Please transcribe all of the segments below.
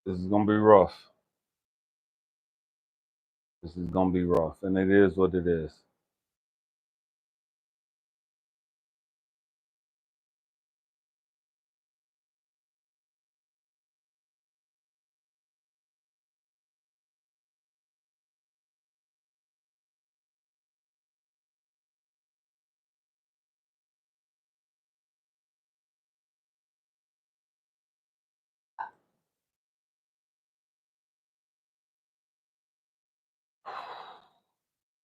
This is gonna be rough. This is gonna be rough, and it is what it is.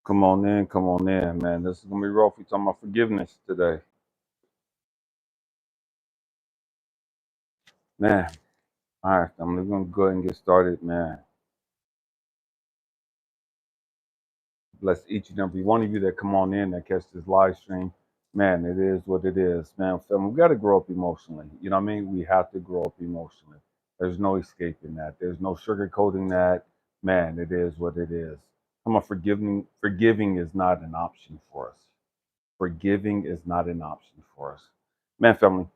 Come on in, man. This is gonna be rough. We talking about forgiveness today, man. All right, I'm gonna go ahead and get started, man. Bless each and every one of you that come on in that catch this live stream. Man, it is what it is, man. Family, we got to grow up emotionally. You know what I mean? We have to grow up emotionally. There's no escaping that. There's no sugarcoating that. Man, it is what it is. Come on, forgiving is not an option for us. Forgiving is not an option for us. Man, family,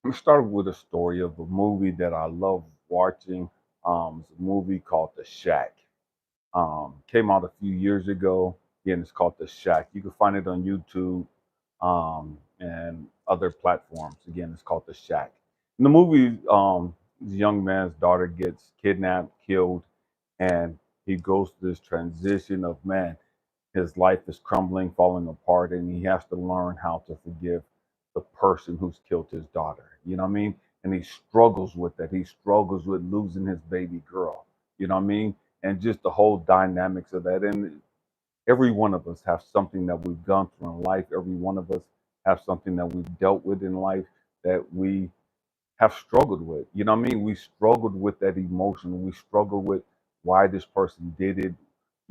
I'm starting with a story of a movie that I love watching. It's a movie called The Shack. Came out a few years ago. Again, it's called The Shack. You can find it on YouTube and other platforms. Again, it's called The Shack. In the movie, this young man's daughter gets kidnapped, killed, and he goes through this transition of, man, his life is crumbling, falling apart, and he has to learn how to forgive the person who's killed his daughter. You know what I mean? And he struggles with that. He struggles with losing his baby girl. You know what I mean? And just the whole dynamics of that. And every one of us have something that we've gone through in life. Every one of us have something that we've dealt with in life that we have struggled with. You know what I mean? We struggled with that emotion. We struggle with why this person did it,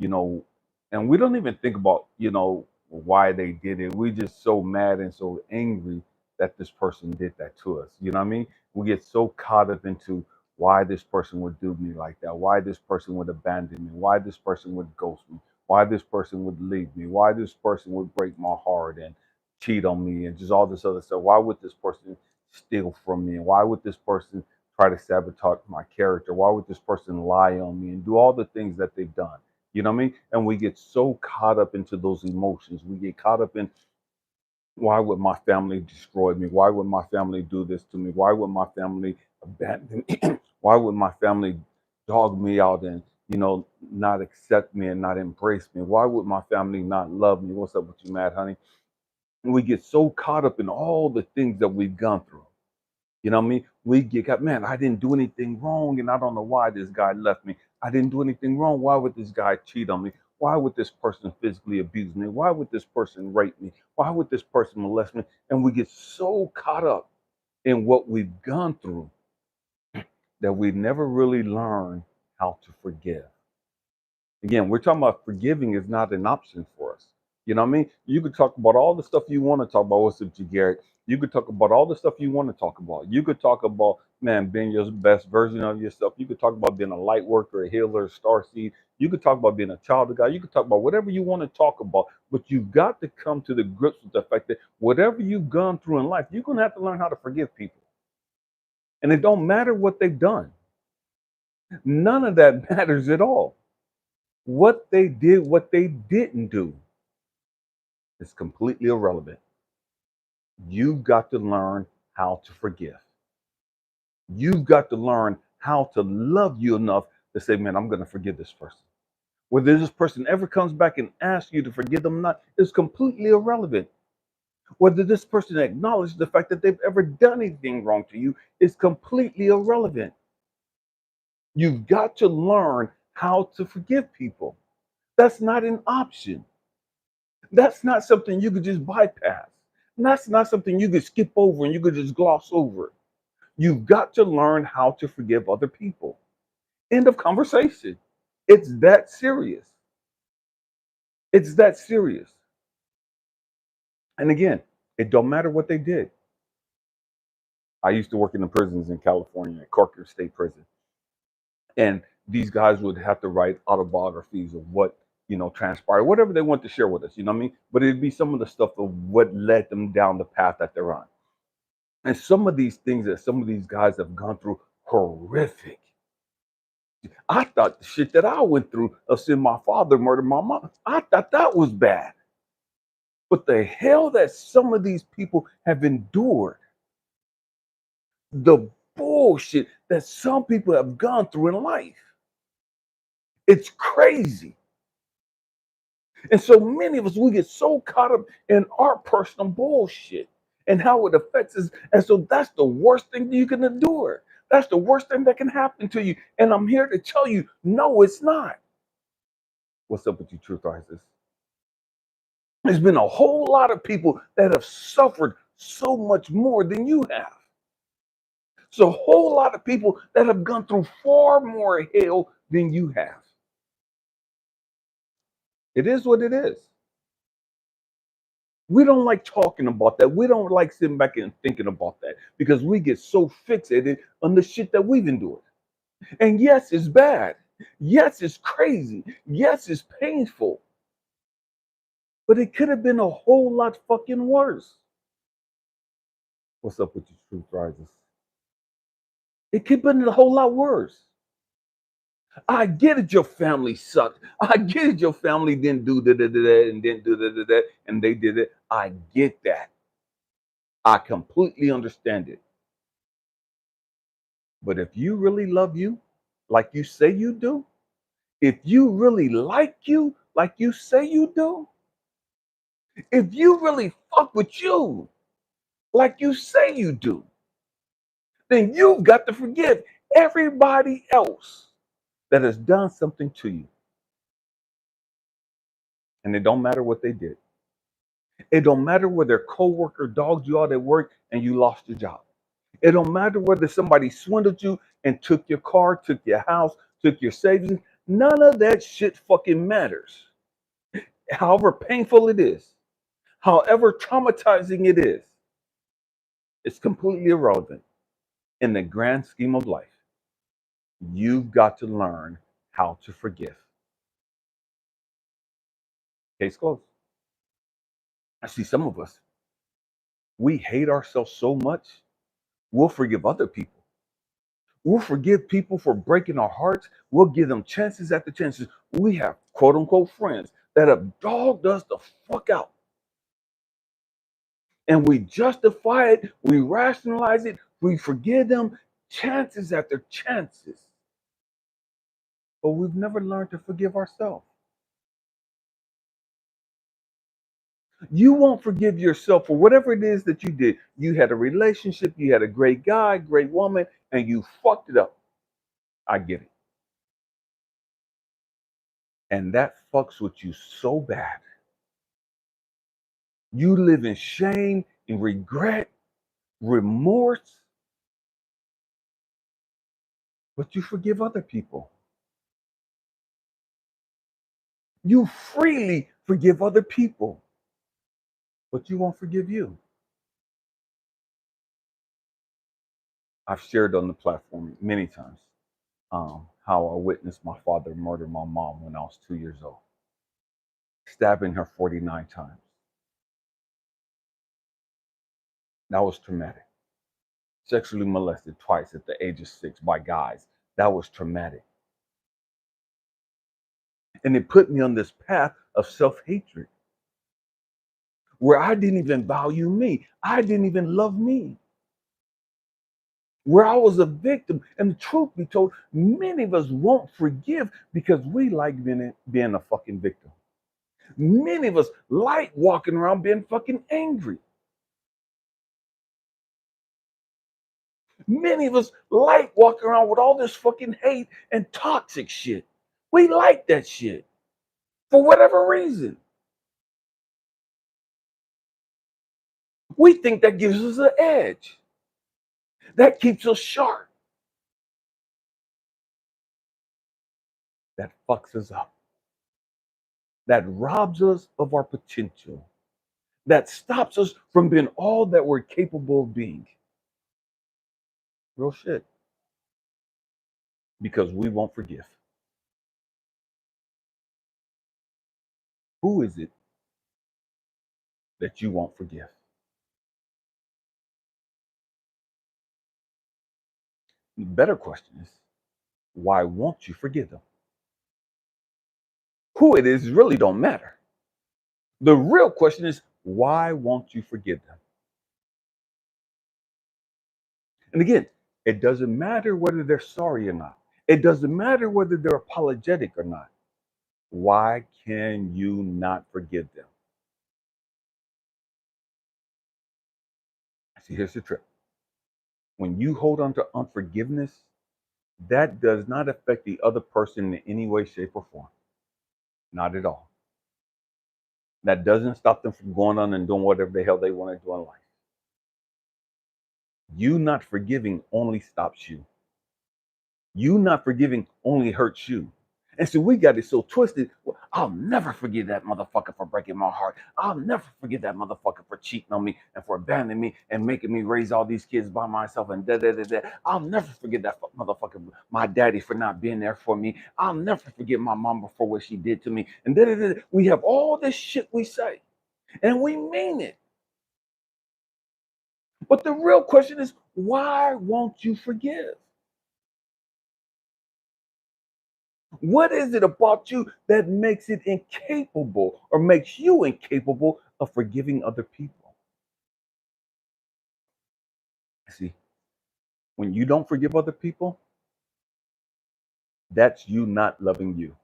you know, and we don't even think about, why they did it. We just so mad and so angry that this person did that to us. You know what I mean? We get so caught up into why this person would do me like that, why this person would abandon me, why this person would ghost me, why this person would leave me, why this person would break my heart and cheat on me and just all this other stuff. Why would this person steal from me? And why would this person try to sabotage my character? Why would this person lie on me and do all the things that they've done? You know what I mean? And we get so caught up into those emotions. We get caught up in why would my family destroy me? Why would my family do this to me? Why would my family abandon me? Why would my family dog me out and not accept me and not embrace me? Why would my family not love me? What's up with you, mad honey? And we get so caught up in all the things that we've gone through. You know what I mean? We get got, man, I didn't do anything wrong and I don't know why this guy left me. I didn't do anything wrong. Why would this guy cheat on me? Why would this person physically abuse me? Why would this person rape me? Why would this person molest me? And we get so caught up in what we've gone through that we never really learn how to forgive. Again, we're talking about forgiving is not an option for us. You know what I mean? You could talk about all the stuff you want to talk about. What's up, Garrett? You could talk about all the stuff you want to talk about. You could talk about, man, being your best version of yourself. You could talk about being a light worker, a healer, a star seed. You could talk about being a child of God. You could talk about whatever you want to talk about. But you've got to come to the grips with the fact that whatever you've gone through in life, you're going to have to learn how to forgive people. And it don't matter what they've done. None of that matters at all. What they did, what they didn't do is completely irrelevant. You've got to learn how to forgive. You've got to learn how to love you enough to say, man, I'm going to forgive this person. Whether this person ever comes back and asks you to forgive them or not is completely irrelevant. Whether this person acknowledges the fact that they've ever done anything wrong to you is completely irrelevant. You've got to learn how to forgive people. That's not an option. That's not something you could just bypass. That's not something you could skip over and you could just gloss over. You've got to learn how to forgive other people. End of conversation. It's that serious. It's that serious. And again, it don't matter what they did. I used to work in the prisons in California, at Corcoran State Prison. And these guys would have to write autobiographies of what, transpired, whatever they want to share with us, you know what I mean? But it'd be some of the stuff of what led them down the path that they're on. And some of these things that some of these guys have gone through, horrific. I thought the shit that I went through of seeing my father murder my mom, I thought that was bad. But the hell that some of these people have endured, the bullshit that some people have gone through in life, it's crazy. And so many of us, we get so caught up in our personal bullshit and how it affects us. And so that's the worst thing you can endure. That's the worst thing that can happen to you. And I'm here to tell you, no, it's not. What's up with you, Truth Risers? There's been a whole lot of people that have suffered so much more than you have. So a whole lot of people that have gone through far more hell than you have. It is what it is. We don't like talking about that. We don't like sitting back and thinking about that because we get so fixated on the shit that we've endured. And yes, it's bad. Yes, it's crazy. Yes, it's painful. But it could have been a whole lot fucking worse. What's up with you, Truth Risers? It could have been a whole lot worse. I get it, your family sucked. I get it, your family didn't do da da da da and didn't do da da da and they did it. I get that. I completely understand it. But if you really love you, like you say you do, if you really like you, like you say you do, if you really fuck with you, like you say you do, then you've got to forgive everybody else that has done something to you. And it don't matter what they did. It don't matter whether their coworker dogged you out at work and you lost your job. It don't matter whether somebody swindled you and took your car, took your house, took your savings. None of that shit fucking matters. However painful it is, however traumatizing it is, it's completely irrelevant in the grand scheme of life. You've got to learn how to forgive. Case closed. I see some of us, we hate ourselves so much, we'll forgive other people. We'll forgive people for breaking our hearts. We'll give them chances after chances. We have quote unquote friends that have dogged us the fuck out. And we justify it, we rationalize it, we forgive them chances after chances. But we've never learned to forgive ourselves. You won't forgive yourself for whatever it is that you did. You had a relationship, you had a great guy, great woman, and you fucked it up. I get it. And that fucks with you so bad. You live in shame and regret, remorse, but you forgive other people. You freely forgive other people, but you won't forgive you. I've shared on the platform many times how I witnessed my father murder my mom when I was 2 years old, stabbing her 49 times. That was traumatic. Sexually molested twice at the age of 6 by guys. That was traumatic. And it put me on this path of self-hatred where I didn't even value me. I didn't even love me. Where I was a victim. And the truth be told, many of us won't forgive because we like being a fucking victim. Many of us like walking around being fucking angry. Many of us like walking around with all this fucking hate and toxic shit. We like that shit for whatever reason. We think that gives us an edge. That keeps us sharp. That fucks us up. That robs us of our potential. That stops us from being all that we're capable of being. Real shit. Because we won't forgive. Who is it that you won't forgive? The better question is, why won't you forgive them? Who it is really don't matter. The real question is, why won't you forgive them? And again, it doesn't matter whether they're sorry or not. It doesn't matter whether they're apologetic or not. Why can you not forgive them? See, here's the trick. When you hold on to unforgiveness, that does not affect the other person in any way, shape, or form. Not at all. That doesn't stop them from going on and doing whatever the hell they want to do in life. You not forgiving only stops you. You not forgiving only hurts you. And so we got it so twisted. Well, I'll never forgive that motherfucker for breaking my heart. I'll never forgive that motherfucker for cheating on me and for abandoning me and making me raise all these kids by myself and da da da da. I'll never forget that motherfucker, my daddy, for not being there for me. I'll never forget my mama for what she did to me. And da da da. We have all this shit we say, and we mean it. But the real question is, why won't you forgive? What is it about you that makes it incapable or makes you incapable of forgiving other people? See, when you don't forgive other people, that's you not loving you.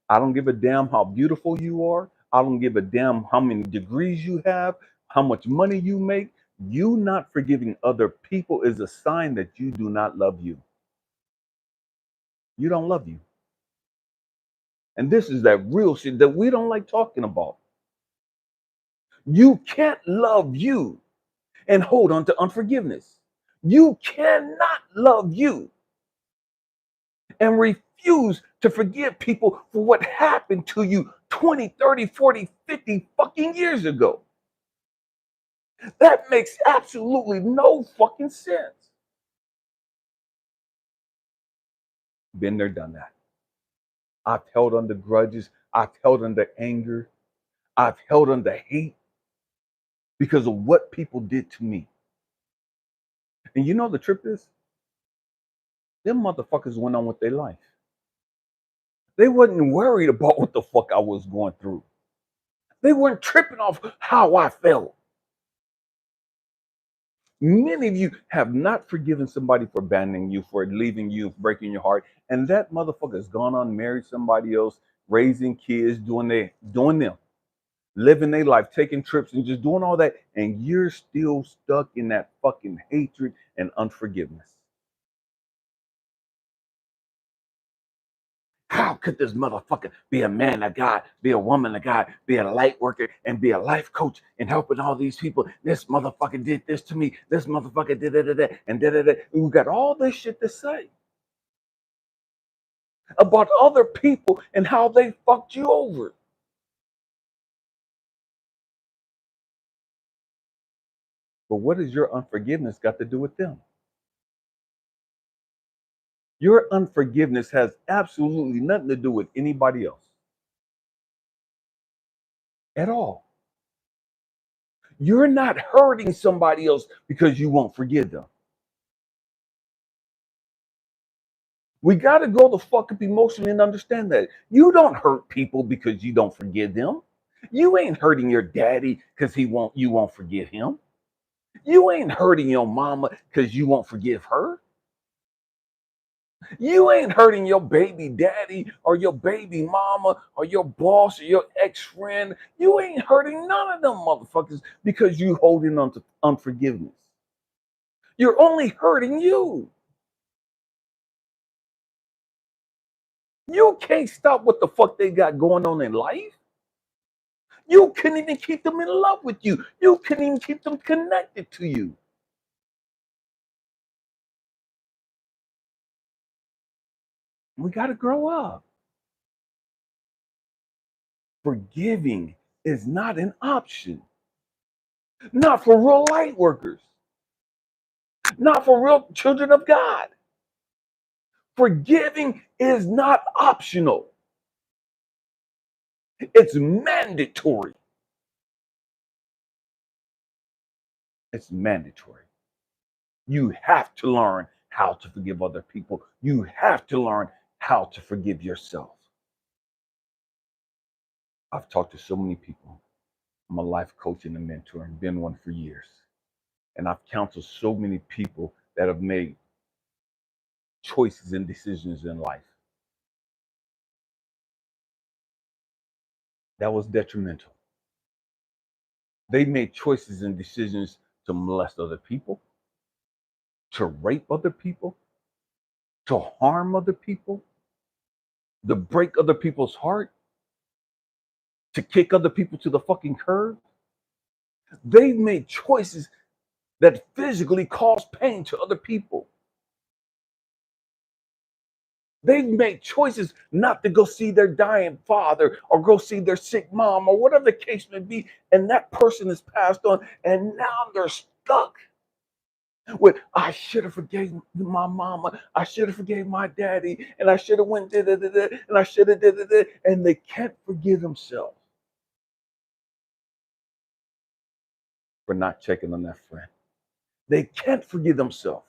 I don't give a damn how beautiful you are. I don't give a damn how many degrees you have, how much money you make. You not forgiving other people is a sign that you do not love you. You don't love you. And this is that real shit that we don't like talking about. You can't love you and hold on to unforgiveness. You cannot love you and refuse to forgive people for what happened to you 20, 30, 40, 50 fucking years ago. That makes absolutely no fucking sense. Been there, done that. I've held on to grudges. I've held on to anger. I've held on to hate because of what people did to me. And you know the trip is? Them motherfuckers went on with their life. They wasn't worried about what the fuck I was going through. They weren't tripping off how I felt. Many of you have not forgiven somebody for abandoning you, for leaving you, breaking your heart, and that motherfucker has gone on, married somebody else, raising kids, doing them, living their life, taking trips, and just doing all that, and you're still stuck in that fucking hatred and unforgiveness. How could this motherfucker be a man of God, be a woman of God, be a light worker, and be a life coach and helping all these people? This motherfucker did this to me. This motherfucker did that, and da da da. We got all this shit to say about other people and how they fucked you over. But what has your unforgiveness got to do with them? Your unforgiveness has absolutely nothing to do with anybody else at all. You're not hurting somebody else because you won't forgive them. We got to grow the fuck up emotionally and understand that. You don't hurt people because you don't forgive them. You ain't hurting your daddy because you won't forgive him. You ain't hurting your mama because you won't forgive her. You ain't hurting your baby daddy or your baby mama or your boss or your ex-friend. You ain't hurting none of them motherfuckers because you holding on to unforgiveness. You're only hurting you. You can't stop what the fuck they got going on in life. You couldn't even keep them in love with you. You couldn't even keep them connected to you. We got to grow up. Forgiving is not an option. Not for real light workers. Not for real children of God. Forgiving is not optional. It's mandatory. It's mandatory. You have to learn how to forgive other people. You have to learn how to forgive yourself. I've talked to so many people. I'm a life coach and a mentor and been one for years. And I've counseled so many people that have made choices and decisions in life that was detrimental. They made choices and decisions to molest other people, to rape other people, to harm other people, to break other people's heart, to kick other people to the fucking curb. They made choices that physically cause pain to other people. They've made choices not to go see their dying father or go see their sick mom or whatever the case may be. And that person is passed on and now they're stuck with, I should have forgave my mama. I should have forgave my daddy. And I should have went da da da da. And I should have da da da. And they can't forgive themselves for not checking on that friend. They can't forgive themselves.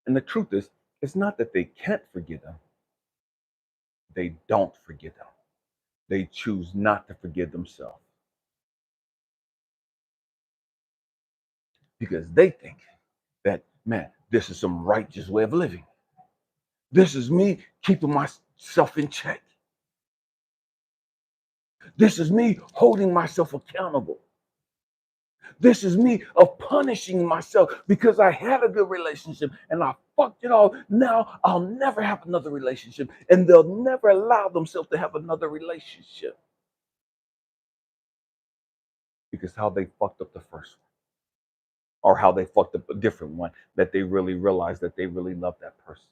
And the truth is, it's not that they can't forgive them. They don't forgive them. They choose not to forgive themselves. Because they think that, man, this is some righteous way of living. This is me keeping myself in check. This is me holding myself accountable. This is me of punishing myself because I had a good relationship and I fucked it all. Now I'll never have another relationship, and they'll never allow themselves to have another relationship because how they fucked up the first one, or how they fucked up a different one, that they really realized that they really love that person.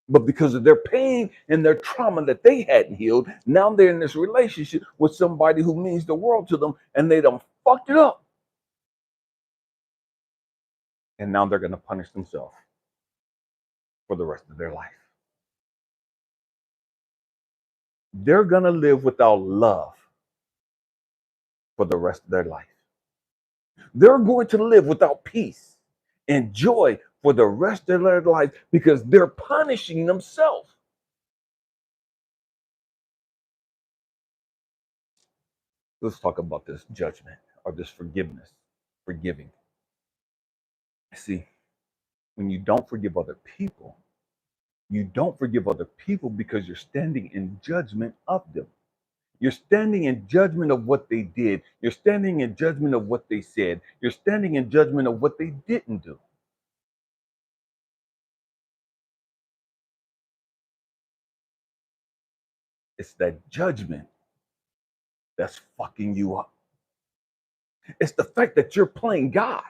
But because of their pain and their trauma that they hadn't healed, now they're in this relationship with somebody who means the world to them, and they done fucked it up. And now they're going to punish themselves for the rest of their life. They're going to live without love for the rest of their life. They're going to live without peace and joy for the rest of their life because they're punishing themselves. Let's talk about this judgment or this forgiveness, forgiving. See, when you don't forgive other people, you don't forgive other people because you're standing in judgment of them. You're standing in judgment of what they did. You're standing in judgment of what they said. You're standing in judgment of what they didn't do. It's that judgment that's fucking you up. It's the fact that you're playing God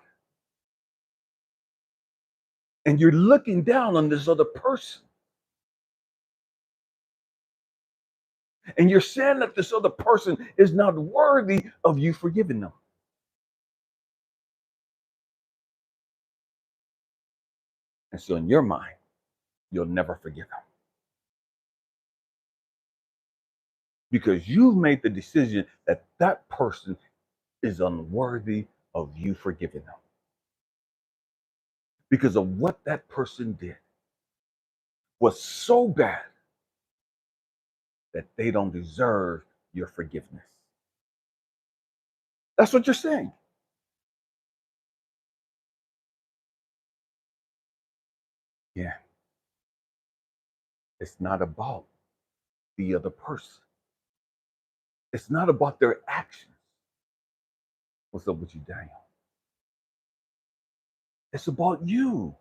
and you're looking down on this other person. And you're saying that this other person is not worthy of you forgiving them. And so in your mind, you'll never forgive them. Because you've made the decision that that person is unworthy of you forgiving them. Because of what that person did was so bad that they don't deserve your forgiveness. That's what you're saying. Yeah. It's not about the other person. It's not about their actions. What's up with you, Daniel? It's about you.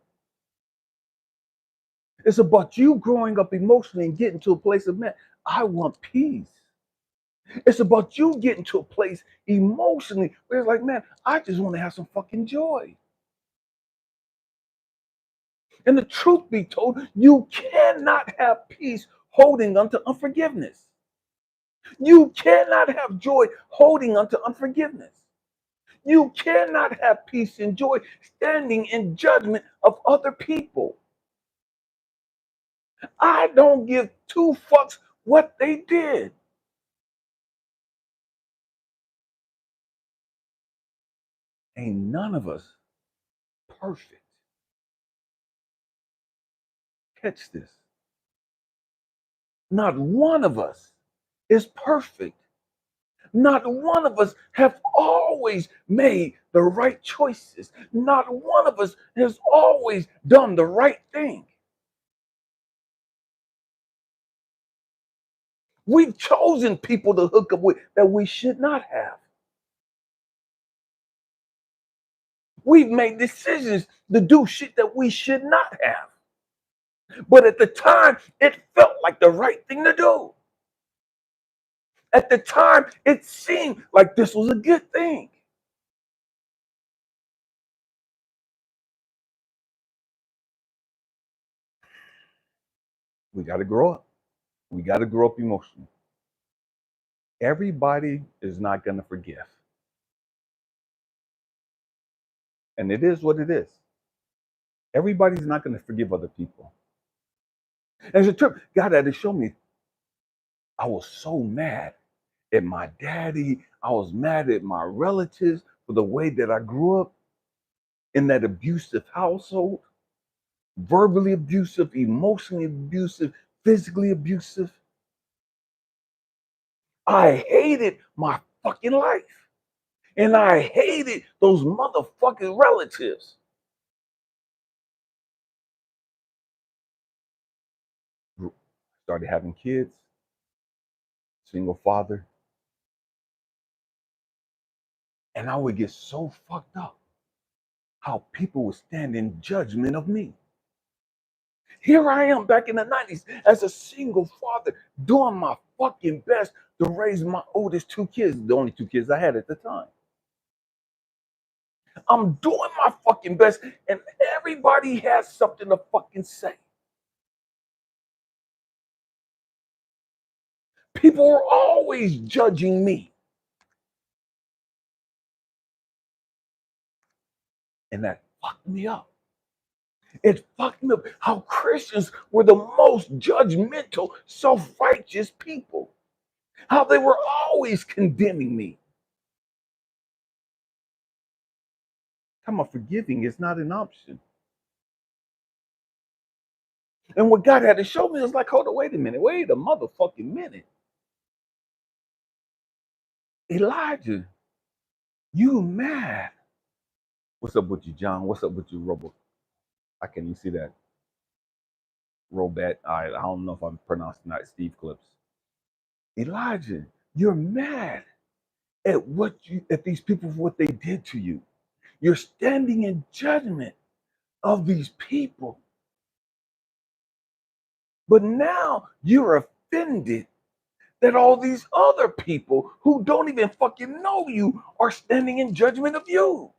It's about you growing up emotionally and getting to a place of, man, I want peace. It's about you getting to a place emotionally where it's like, man, I just want to have some fucking joy. And the truth be told, you cannot have peace holding on to unforgiveness. You cannot have joy holding on to unforgiveness. You cannot have peace and joy standing in judgment of other people. I don't give two fucks what they did. Ain't none of us perfect. Catch this. Not one of us is perfect. Not one of us have always made the right choices. Not one of us has always done the right thing. We've chosen people to hook up with that we should not have. We've made decisions to do shit that we should not have. But at the time, it felt like the right thing to do. At the time, it seemed like this was a good thing. We got to grow up. We got to grow up emotionally. Everybody is not going to forgive. And it is what it is. Everybody's not going to forgive other people. As a trip, God had to show me, I was so mad at my daddy. I was mad at my relatives for the way that I grew up in that abusive household, verbally abusive, emotionally abusive, physically abusive. I hated my fucking life. And I hated those motherfucking relatives. Started having kids, single father. And I would get so fucked up how people would stand in judgment of me. Here I am back in the 90s as a single father doing my fucking best to raise my oldest two kids, the only two kids I had at the time. I'm doing my fucking best and everybody has something to fucking say. People are always judging me. And that fucked me up. It fucked me up how Christians were the most judgmental, self-righteous people. How they were always condemning me. Talking about forgiving is not an option. And what God had to show me was like, hold on, wait a motherfucking minute. Elijah, you mad. What's up with you, John? What's up with you, Robo? I can't even see that. Robet. I don't know if I'm pronouncing that. Steve Clips. Elijah, you're mad at these people for what they did to you. You're standing in judgment of these people. But now you're offended that all these other people who don't even fucking know you are standing in judgment of you.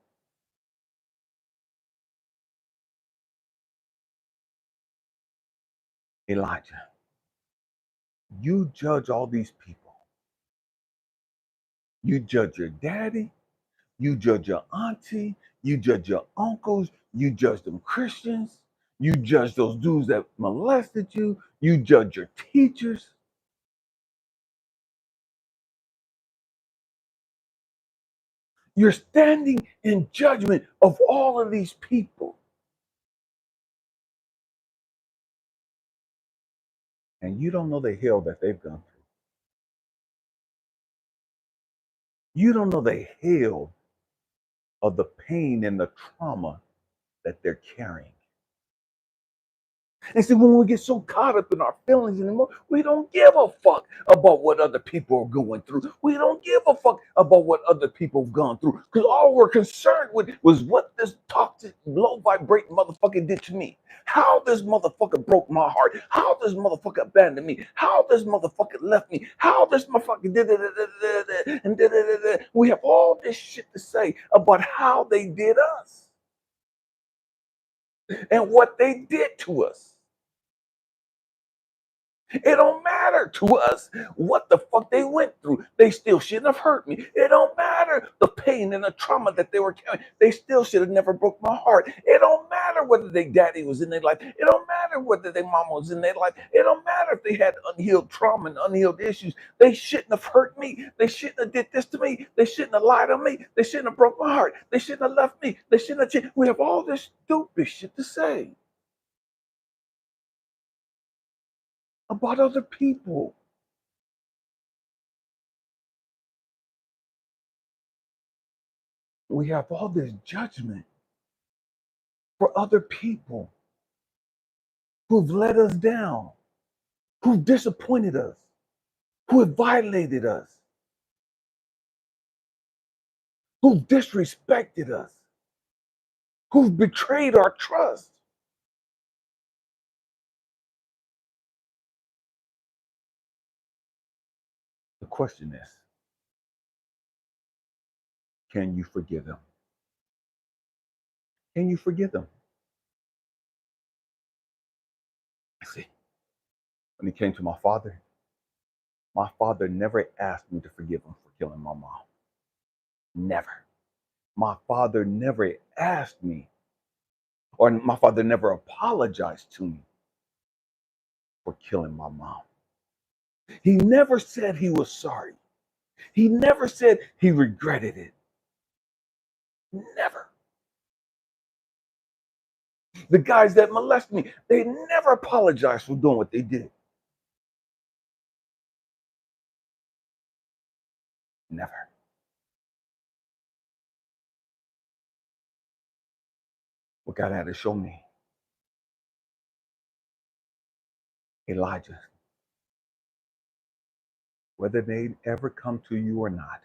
Elijah, you judge all these people. You judge your daddy, you judge your auntie, you judge your uncles, you judge them Christians, you judge those dudes that molested you, you judge your teachers. You're standing in judgment of all of these people. And you don't know the hell that they've gone through. You don't know the hell of the pain and the trauma that they're carrying. And see, when we get so caught up in our feelings anymore, we don't give a fuck about what other people are going through. We don't give a fuck about what other people have gone through. Because all we're concerned with was what this toxic, low vibrating motherfucker did to me. How this motherfucker broke my heart. How this motherfucker abandoned me. How this motherfucker left me. How this motherfucker did it. And we have all this shit to say about how they did us and what they did to us. It don't matter to us what the fuck they went through. They still shouldn't have hurt me. It don't matter the pain and the trauma that they were carrying. They still should have never broke my heart. It don't matter whether their daddy was in their life. It don't matter whether their mama was in their life. It don't matter if they had unhealed trauma and unhealed issues. They shouldn't have hurt me. They shouldn't have did this to me. They shouldn't have lied on me. They shouldn't have broke my heart. They shouldn't have left me. They shouldn't have changed. We have all this stupid shit to say about other people. We have all this judgment for other people who've let us down, who've disappointed us, who have violated us, who've disrespected us, who've betrayed our trust. The question is, can you forgive them? Can you forgive them? See, when it came to my father never asked me to forgive him for killing my mom. Never. My father never asked me, or my father never apologized to me for killing my mom. He never said he was sorry. He never said he regretted it. Never. The guys that molested me, they never apologized for doing what they did. Never. What God had to show me, Elijah, whether they ever come to you or not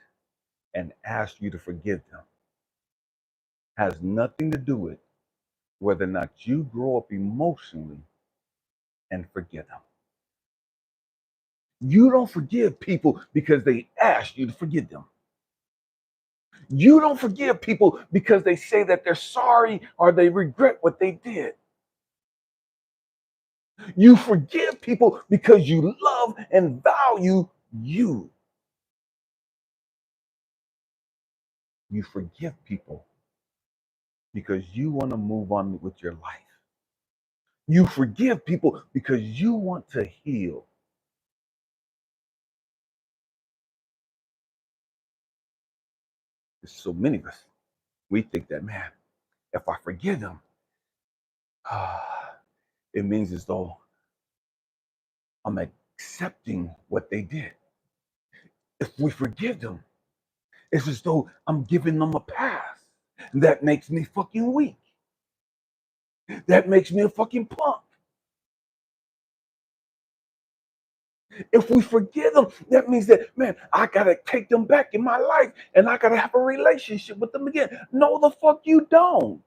and ask you to forgive them, has nothing to do with whether or not you grow up emotionally and forgive them. You don't forgive people because they ask you to forgive them. You don't forgive people because they say that they're sorry or they regret what they did. You forgive people because you love and value you. You forgive people because you want to move on with your life. You forgive people because you want to heal. There's so many of us, we think that, man, if I forgive them, it means as though I'm accepting what they did. If we forgive them, it's as though I'm giving them a pass. That makes me fucking weak. That makes me a fucking punk. If we forgive them, that means that, man, I gotta take them back in my life and I gotta have a relationship with them again. No, the fuck you don't.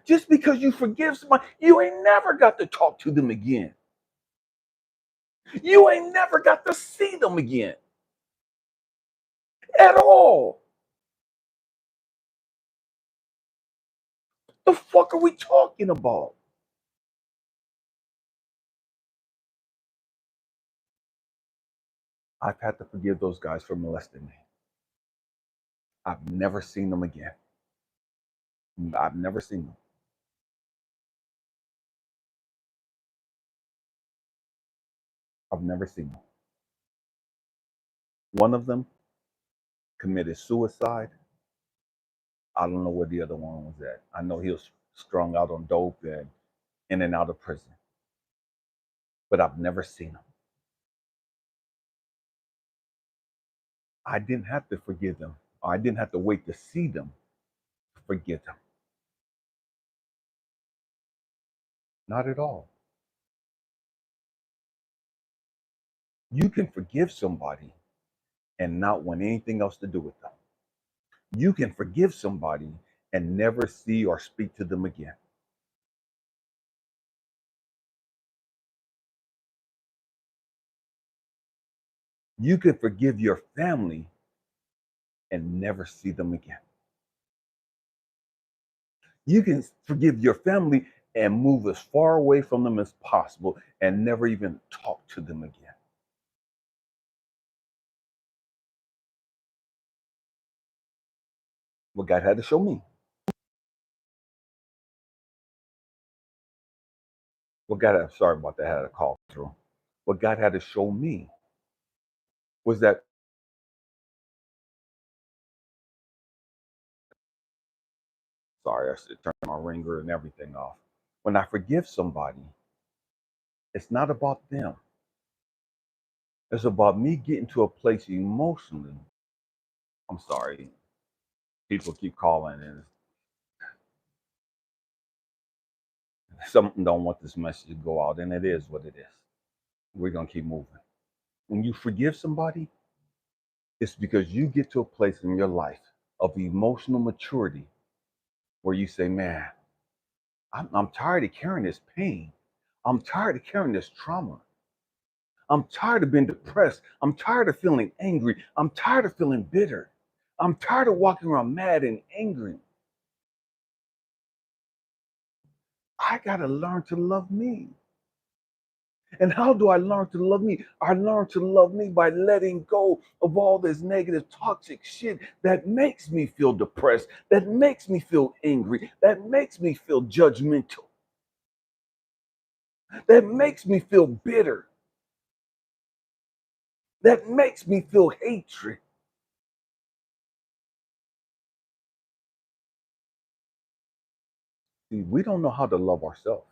Just because you forgive somebody, you ain't never got to talk to them again. You ain't never got to see them again. At all. The fuck are we talking about? I've had to forgive those guys for molesting me. I've never seen them again. I've never seen them. I've never seen them. One of them committed suicide. I don't know where the other one was at. I know he was strung out on dope and in and out of prison. But I've never seen him. I didn't have to forgive them. I didn't have to wait to see them to forgive them. Not at all. You can forgive somebody and not want anything else to do with them. You can forgive somebody and never see or speak to them again. You can forgive your family and never see them again. You can forgive your family and move as far away from them as possible and never even talk to them again. What God had to show me. Sorry about that, I had a call through. What God had to show me was that, sorry, I should turn my ringer and everything off. When I forgive somebody, it's not about them. It's about me getting to a place emotionally. I'm sorry. People keep calling and something don't want this message to go out, and it is what it is. We're gonna keep moving. When you forgive somebody, it's because you get to a place in your life of emotional maturity where you say, man, I'm tired of carrying this pain. I'm tired of carrying this trauma. I'm tired of being depressed. I'm tired of feeling angry. I'm tired of feeling bitter. I'm tired of walking around mad and angry. I got to learn to love me. And how do I learn to love me? I learn to love me by letting go of all this negative, toxic shit that makes me feel depressed, that makes me feel angry, that makes me feel judgmental, that makes me feel bitter, that makes me feel hatred. See, we don't know how to love ourselves.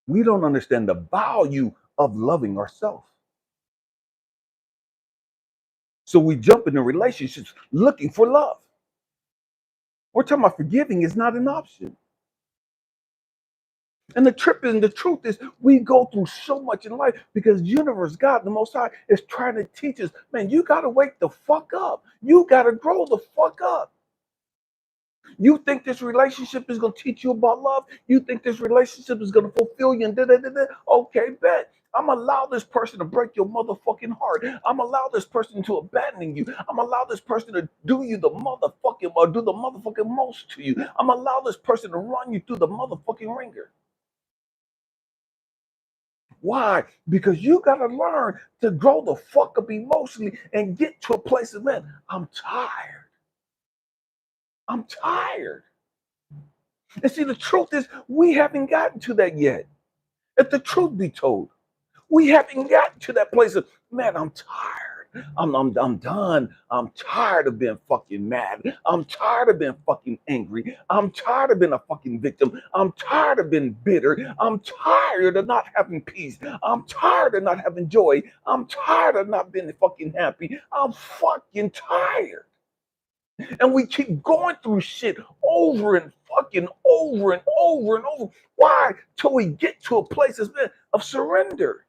We don't understand the value of loving ourselves. So we jump into relationships looking for love. We're talking about forgiving is not an option. And the truth is, we go through so much in life because universe, God, the Most High, is trying to teach us, man, you got to wake the fuck up. You got to grow the fuck up. You think this relationship is going to teach you about love? You think this relationship is going to fulfill you and da-da-da-da? Okay, bet. I'm allow this person to break your motherfucking heart. I'm allow this person to abandon you. I'm allow this person to do you the motherfucking or do the motherfucking most to you. I'm allow this person to run you through the motherfucking ringer. Why? Because you got to learn to grow the fuck up emotionally and get to a place of, man, I'm tired. I'm tired. And see, the truth is, we haven't gotten to that yet. If the truth be told, we haven't gotten to that place of, man, I'm tired. I'm done. I'm tired of being fucking mad. I'm tired of being fucking angry. I'm tired of being a fucking victim. I'm tired of being bitter. I'm tired of not having peace. I'm tired of not having joy. I'm tired of not being fucking happy. I'm fucking tired. And we keep going through shit over and fucking over and over and over. Why? Till we get to a place of surrender.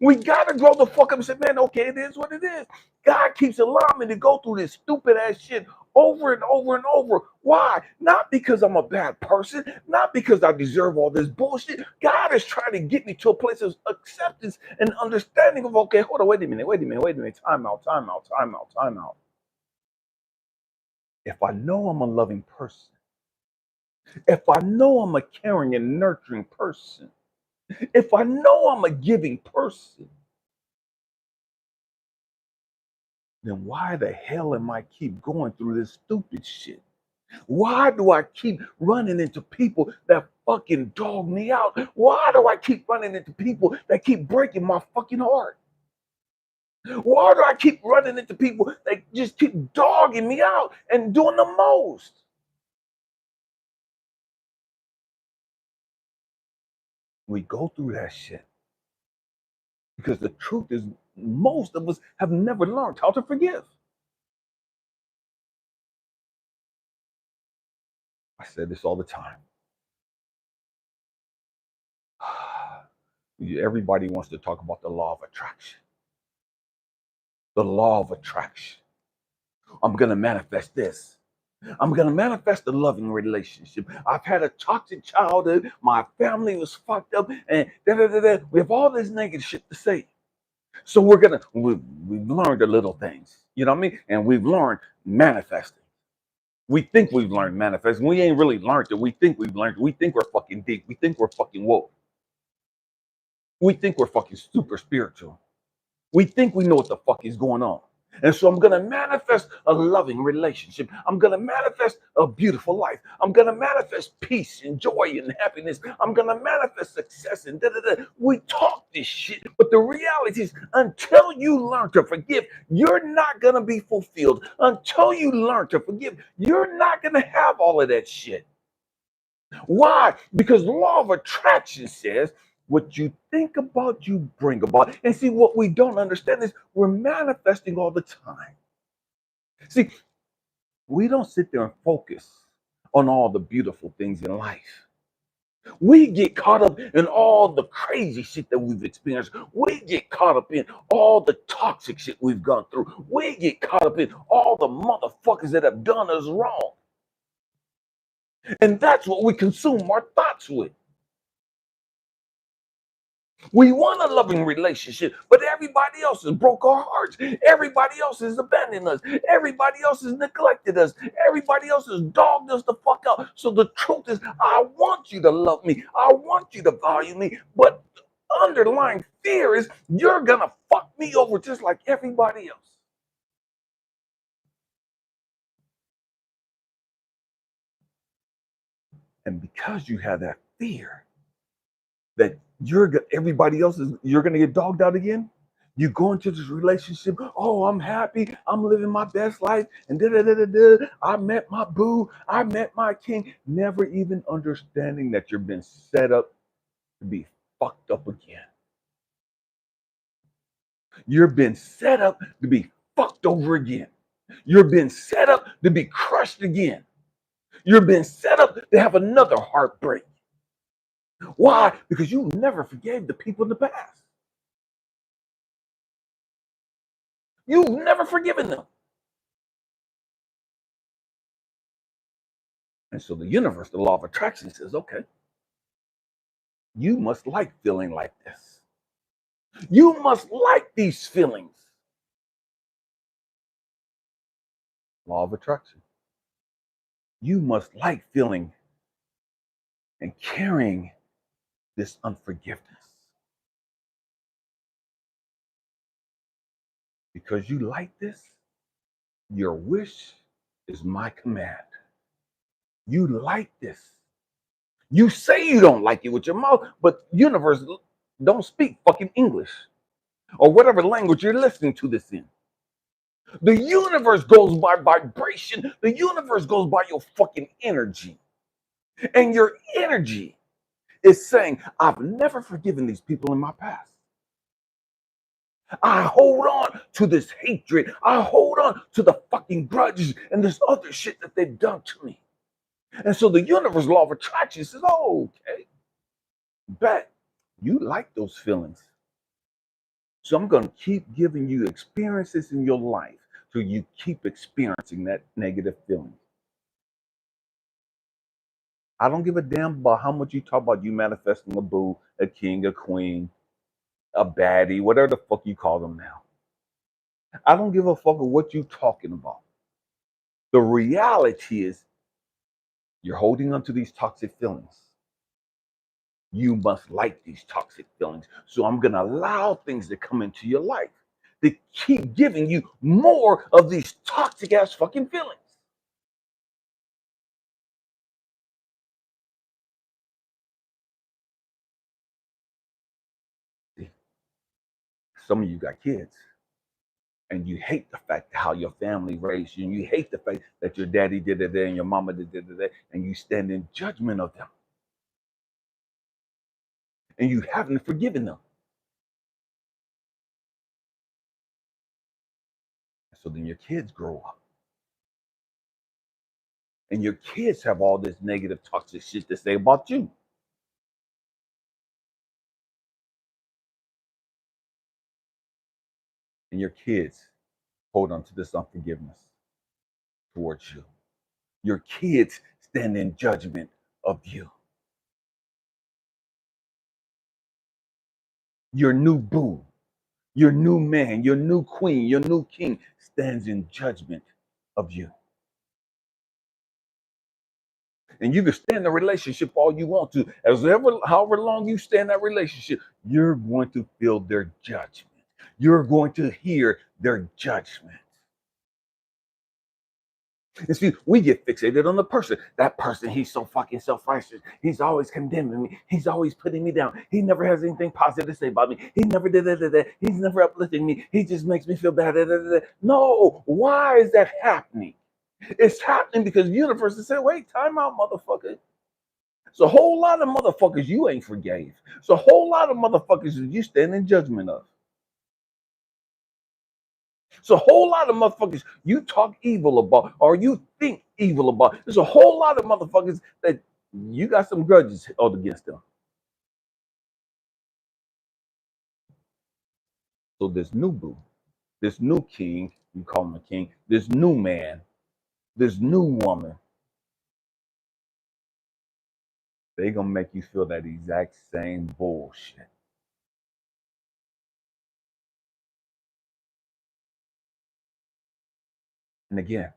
We gotta grow the fuck up and say, man, okay, it is what it is. God keeps allowing me to go through this stupid ass shit over and over and over. Why? Not because I'm a bad person, not because I deserve all this bullshit. God is trying to get me to a place of acceptance and understanding of, okay, hold on, wait a minute, time out. If I know I'm a loving person, if I know I'm a caring and nurturing person, if I know I'm a giving person, then why the hell am I keep going through this stupid shit? Why do I keep running into people that fucking dog me out? Why do I keep running into people that keep breaking my fucking heart? Why do I keep running into people that just keep dogging me out and doing the most? We go through that shit because the truth is, most of us have never learned how to forgive. I say this all the time. Everybody wants to talk about the law of attraction. The law of attraction. I'm going to manifest this. I'm going to manifest a loving relationship. I've had a toxic childhood. My family was fucked up. And da, da, da, da. We have all this negative shit to say. So we've learned the little things. You know what I mean? And we've learned manifesting. We think we've learned manifest. We ain't really learned it. We think we've learned it. We think we're fucking deep. We think we're fucking woke. We think we're fucking super spiritual. We think we know what the fuck is going on. And so I'm going to manifest a loving relationship. I'm going to manifest a beautiful life. I'm going to manifest peace and joy and happiness. I'm going to manifest success and da da da. We talk this shit, but the reality is until you learn to forgive, you're not going to be fulfilled. Until you learn to forgive, you're not going to have all of that shit. Why? Because the law of attraction says what you think about, you bring about. And see, what we don't understand is we're manifesting all the time. See, we don't sit there and focus on all the beautiful things in life. We get caught up in all the crazy shit that we've experienced. We get caught up in all the toxic shit we've gone through. We get caught up in all the motherfuckers that have done us wrong. And that's what we consume our thoughts with. We want a loving relationship, but everybody else has broke our hearts. Everybody else has abandoned us. Everybody else has neglected us. Everybody else has dogged us the fuck out. So the truth is, I want you to love me. I want you to value me. But underlying fear is you're going to fuck me over just like everybody else. And because you have that fear that everybody else is, you're going to get dogged out again. You go into this relationship, oh, I'm happy, I'm living my best life, and da da da da da. I met my boo, I met my king, never even understanding that you've been set up to be fucked up again. You've been set up to be fucked over again. You've been set up to be crushed again. You've been set up to have another heartbreak. Why? Because you never forgave the people in the past. You've never forgiven them. And so the universe, the law of attraction says, okay, you must like feeling like this. You must like these feelings. Law of attraction. You must like feeling and carrying this unforgiveness. Because you like this, your wish is my command. You like this. You say you don't like it with your mouth, but universe don't speak fucking English or whatever language you're listening to this in. The universe goes by vibration. The universe goes by your fucking energy. And your energy is saying, I've never forgiven these people in my past. I hold on to this hatred. I hold on to the fucking grudges and this other shit that they've done to me. And so the universe law of attraction says, oh, okay, bet you like those feelings. So I'm going to keep giving you experiences in your life till you keep experiencing that negative feeling. I don't give a damn about how much you talk about you manifesting a boo, a king, a queen, a baddie, whatever the fuck you call them now. I don't give a fuck of what you're talking about. The reality is you're holding on to these toxic feelings. You must like these toxic feelings. So I'm going to allow things to come into your life to keep giving you more of these toxic ass fucking feelings. See, some of you got kids and you hate the fact how your family raised you, and you hate the fact that your daddy did it and your mama did it, and you stand in judgment of them. And you haven't forgiven them. So then your kids grow up. And your kids have all this negative, toxic shit to say about you. And your kids hold on to this unforgiveness towards you. Your kids stand in judgment of you. Your new boo, your new man, your new queen, your new king stands in judgment of you. And you can stay in the relationship all you want to. However long you stay in that relationship, you're going to feel their judgment. You're going to hear their judgment. And see, we get fixated on the person. That person, he's so fucking self-righteous. He's always condemning me. He's always putting me down. He never has anything positive to say about me. He never did that. He's never uplifting me. He just makes me feel bad. No, why is that happening? It's happening because the universe is saying, wait, time out, motherfucker. It's a whole lot of motherfuckers you ain't forgave. It's a whole lot of motherfuckers that you stand in judgment of. It's a whole lot of motherfuckers you talk evil about or you think evil about. There's a whole lot of motherfuckers that you got some grudges held against them. So this new boo, this new king, you call him a king, this new man, this new woman, they gonna make you feel that exact same bullshit. And again,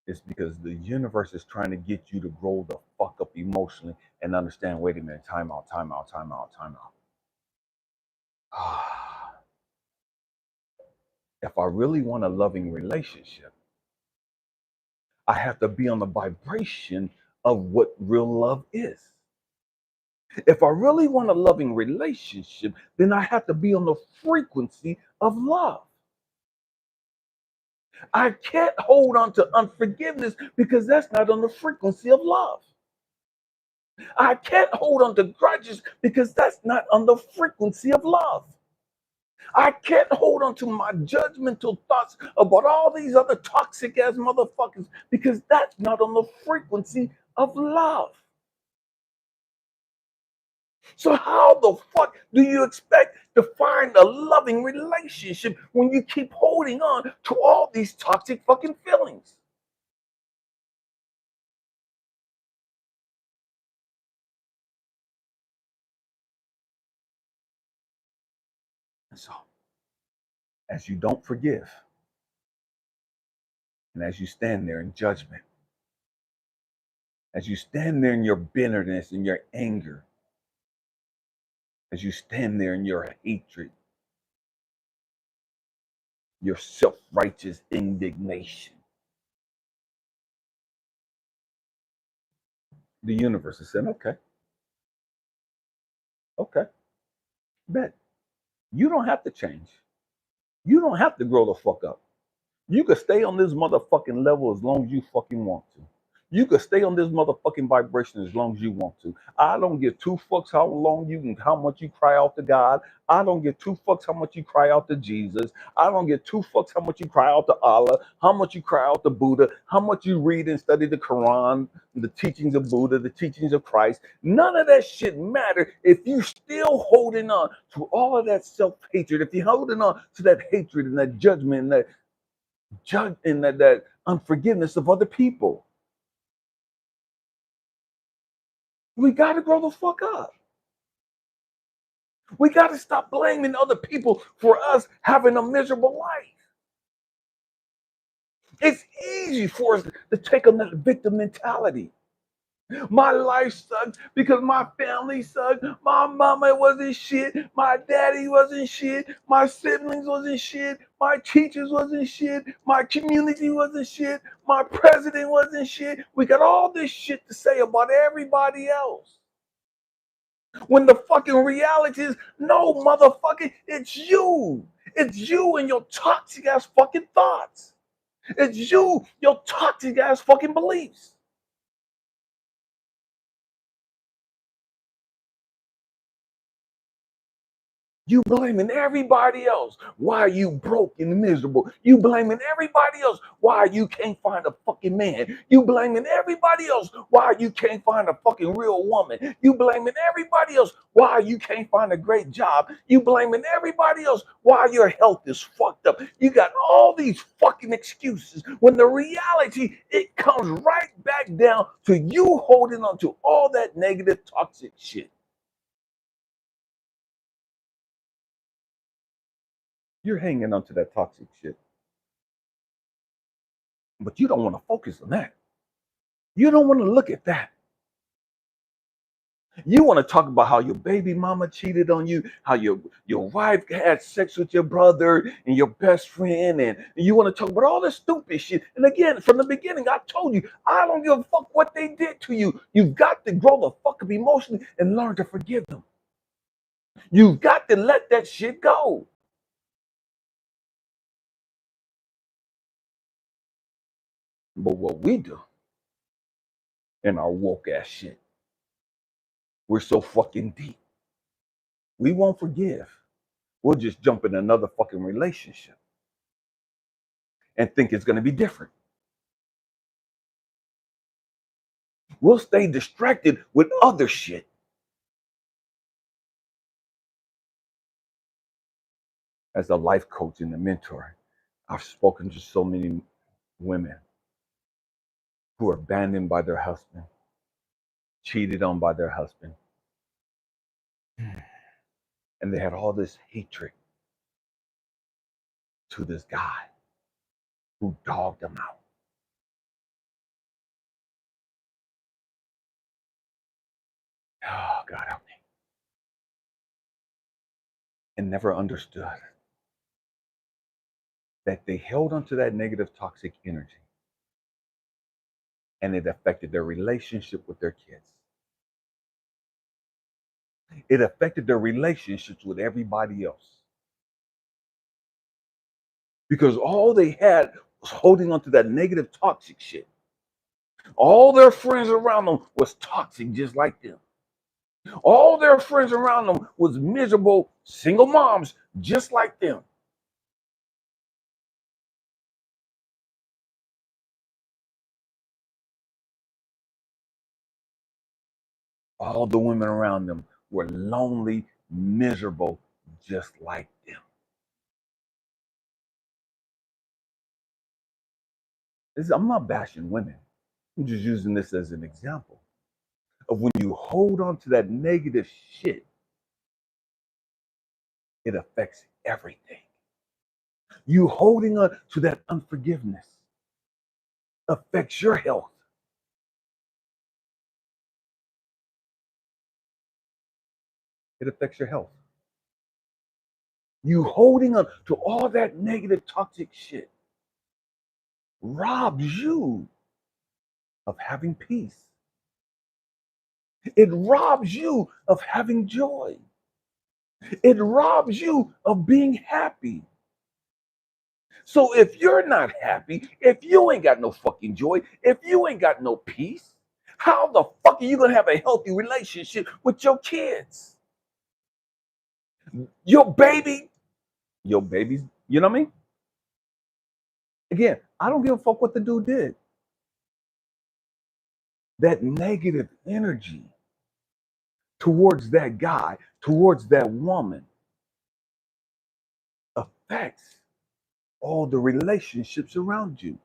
it's because the universe is trying to get you to grow the fuck up emotionally and understand, wait a minute, time out. If I really want a loving relationship, I have to be on the vibration of what real love is. If I really want a loving relationship, then I have to be on the frequency of love. I can't hold on to unforgiveness because that's not on the frequency of love. I can't hold on to grudges because that's not on the frequency of love. I can't hold on to my judgmental thoughts about all these other toxic ass motherfuckers because that's not on the frequency of love. So how the fuck do you expect to find a loving relationship when you keep holding on to all these toxic fucking feelings? And so, as you don't forgive, and as you stand there in judgment, as you stand there in your bitterness and your anger, as you stand there in your hatred, your self-righteous indignation, the universe is saying, okay, bet. You don't have to change. You don't have to grow the fuck up. You could stay on this motherfucking level as long as you fucking want to. You could stay on this motherfucking vibration as long as you want to. I don't give two fucks how much you cry out to God. I don't give two fucks how much you cry out to Jesus. I don't give two fucks how much you cry out to Allah, how much you cry out to Buddha, how much you read and study the Quran, the teachings of Buddha, the teachings of Christ. None of that shit matter if you still holding on to all of that self-hatred, if you're holding on to that hatred and that judgment and that that unforgiveness of other people. We got to grow the fuck up. We got to stop blaming other people for us having a miserable life. It's easy for us to take on that victim mentality. My life sucked because my family sucked. My mama wasn't shit. My daddy wasn't shit. My siblings wasn't shit. My teachers wasn't shit. My community wasn't shit. My president wasn't shit. We got all this shit to say about everybody else. When the fucking reality is, no, motherfucker, it's you. It's you and your toxic ass fucking thoughts. It's you, your toxic ass fucking beliefs. You blaming everybody else why you broke and miserable. You blaming everybody else why you can't find a fucking man. You blaming everybody else why you can't find a fucking real woman. You blaming everybody else why you can't find a great job. You blaming everybody else why your health is fucked up. You got all these fucking excuses when the reality, it comes right back down to you holding on to all that negative toxic shit. You're hanging on to that toxic shit. But you don't want to focus on that. You don't want to look at that. You want to talk about how your baby mama cheated on you, how your wife had sex with your brother and your best friend, and you want to talk about all this stupid shit. And again, from the beginning, I told you, I don't give a fuck what they did to you. You've got to grow the fuck up emotionally and learn to forgive them. You've got to let that shit go. But what we do in our woke ass shit, we're so fucking deep. We won't forgive. We'll just jump in another fucking relationship and think it's going to be different. We'll stay distracted with other shit. As a life coach and a mentor, I've spoken to so many women who are abandoned by their husband, cheated on by their husband, and they had all this hatred to this guy who dogged them out. Oh, God help me. And never understood that they held onto that negative, toxic energy, and it affected their relationship with their kids. It affected their relationships with everybody else. Because all they had was holding onto that negative, toxic shit. All their friends around them was toxic just like them. All their friends around them was miserable single moms just like them. All the women around them were lonely, miserable just like them. I'm not bashing women. I'm just using this as an example of when you hold on to that negative shit, it affects everything. You holding on to that unforgiveness affects your health. It affects your health. You holding on to all that negative, toxic shit robs you of having peace. It robs you of having joy. It robs you of being happy. So if you're not happy, if you ain't got no fucking joy, if you ain't got no peace, how the fuck are you gonna have a healthy relationship with your kids? Your baby, your babies, you know what I mean? Again, I don't give a fuck what the dude did. That negative energy towards that guy, towards that woman, affects all the relationships around you.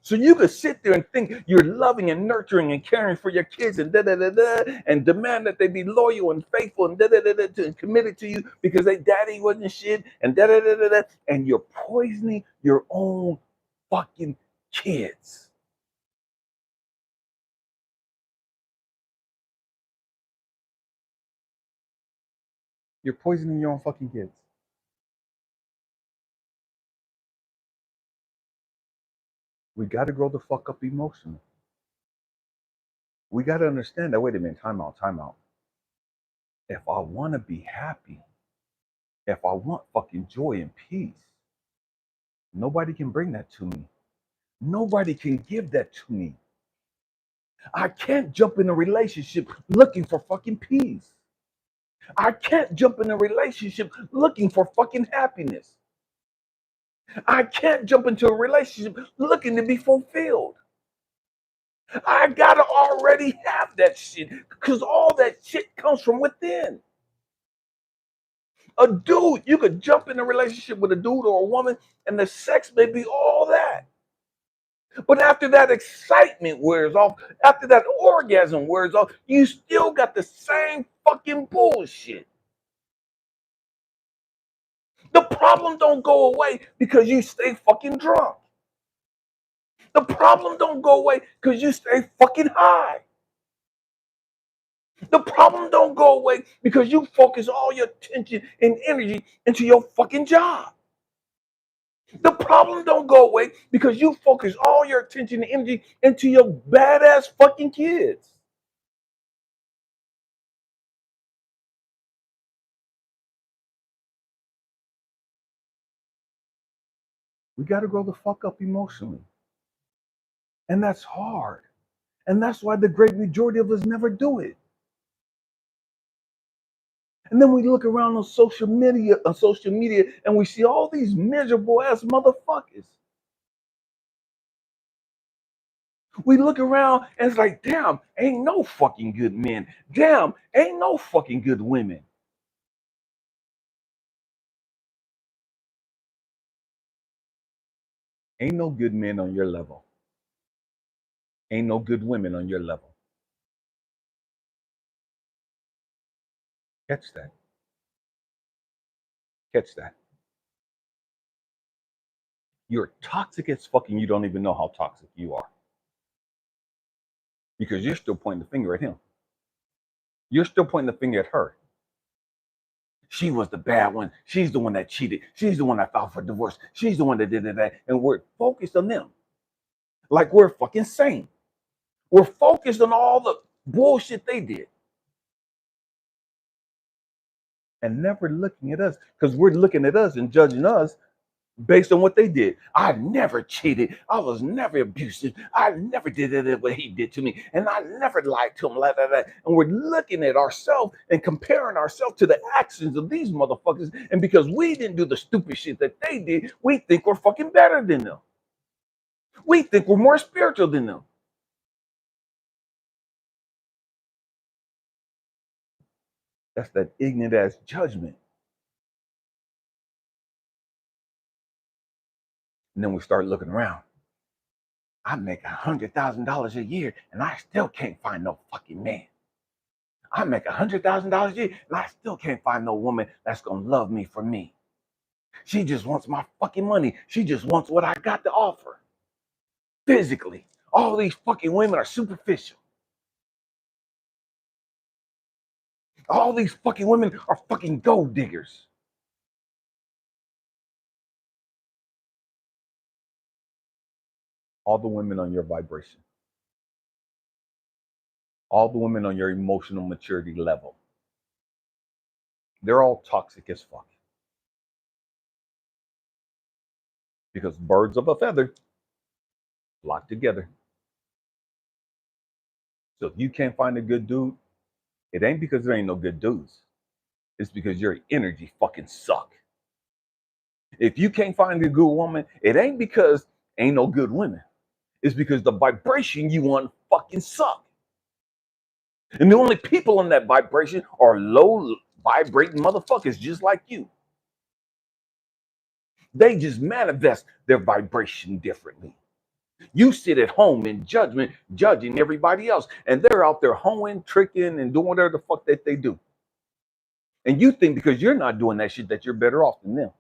So you could sit there and think you're loving and nurturing and caring for your kids and da da da da, and demand that they be loyal and faithful and da da da da and committed to you because their daddy wasn't shit and da da da da da, and you're poisoning your own fucking kids. You're poisoning your own fucking kids. We got to grow the fuck up emotionally. We got to understand that. Wait a minute, time out, time out. If I want to be happy, if I want fucking joy and peace, nobody can bring that to me. Nobody can give that to me. I can't jump in a relationship looking for fucking peace. I can't jump in a relationship looking for fucking happiness. I can't jump into a relationship looking to be fulfilled. I gotta already have that shit because all that shit comes from within. A dude, you could jump in a relationship with a dude or a woman, and the sex may be all that. But after that excitement wears off, after that orgasm wears off, you still got the same fucking bullshit. The problem don't go away because you stay fucking drunk. The problem don't go away because you stay fucking high. The problem don't go away because you focus all your attention and energy into your fucking job. The problem don't go away because you focus all your attention and energy into your badass fucking kids. We got to grow the fuck up emotionally. And that's hard. And that's why the great majority of us never do it. And then we look around on social media, and we see all these miserable ass motherfuckers. We look around and it's like, damn, ain't no fucking good men. Damn, ain't no fucking good women. Ain't no good men on your level. Ain't no good women on your level. Catch that. Catch that. You're toxic as fucking, you don't even know how toxic you are. Because you're still pointing the finger at him. You're still pointing the finger at her. She was the bad one. She's the one that cheated. She's the one that filed for divorce. She's the one that did that. And we're focused on them. Like we're fucking sane. We're focused on all the bullshit they did. And never looking at us. Because we're looking at us and judging us based on what they did. I never cheated. I was never abusive. I never did it what he did to me. And I never lied to him like that. And we're looking at ourselves and comparing ourselves to the actions of these motherfuckers. And because we didn't do the stupid shit that they did, we think we're fucking better than them. We think we're more spiritual than them. That's that ignorant ass judgment. And then we start looking around. I make $100,000 a year and I still can't find no fucking man. I make $100,000 a year and I still can't find no woman that's gonna love me for me. She just wants my fucking money. She just wants what I got to offer. Physically. All these fucking women are superficial. All these fucking women are fucking gold diggers. All the women on your vibration. All the women on your emotional maturity level. They're all toxic as fuck. Because birds of a feather flock together. So if you can't find a good dude, it ain't because there ain't no good dudes. It's because your energy fucking suck. If you can't find a good woman, it ain't because ain't no good women. It's because the vibration you want fucking suck. And the only people on that vibration are low vibrating motherfuckers just like you. They just manifest their vibration differently. You sit at home in judgment, judging everybody else, and they're out there hoeing, tricking, and doing whatever the fuck that they do. And you think because you're not doing that shit that you're better off than them.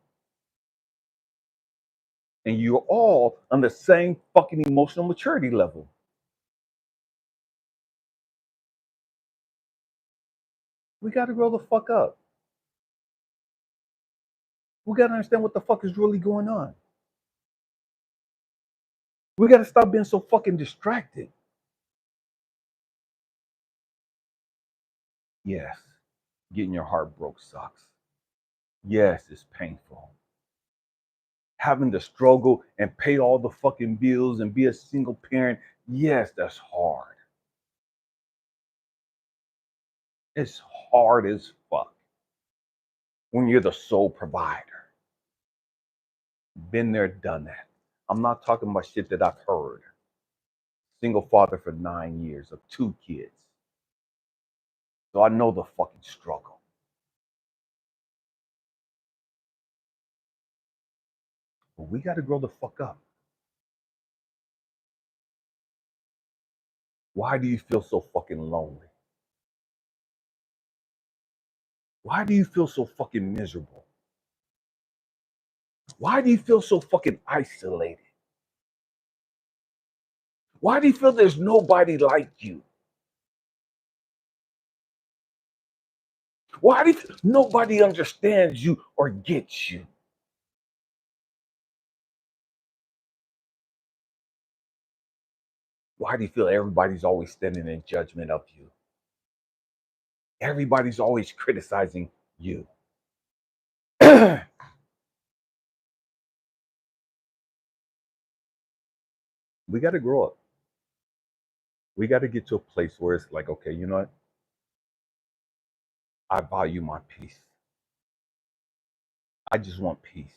And you're all on the same fucking emotional maturity level. We got to grow the fuck up. We got to understand what the fuck is really going on. We got to stop being so fucking distracted. Yes, getting your heart broke sucks. Yes, it's painful. Having to struggle and pay all the fucking bills and be a single parent, yes, that's hard. It's hard as fuck when you're the sole provider. Been there, done that. I'm not talking about shit that I've heard. Single father for 9 years of 2 kids. So I know the fucking struggle. But we got to grow the fuck up. Why do you feel so fucking lonely? Why do you feel so fucking miserable? Why do you feel so fucking isolated? Why do you feel there's nobody like you? Why do you feel nobody understands you or gets you? Why do you feel everybody's always standing in judgment of you? Everybody's always criticizing you. We got to grow up. We got to get to a place where it's like, okay, you know what? I value my peace. I just want peace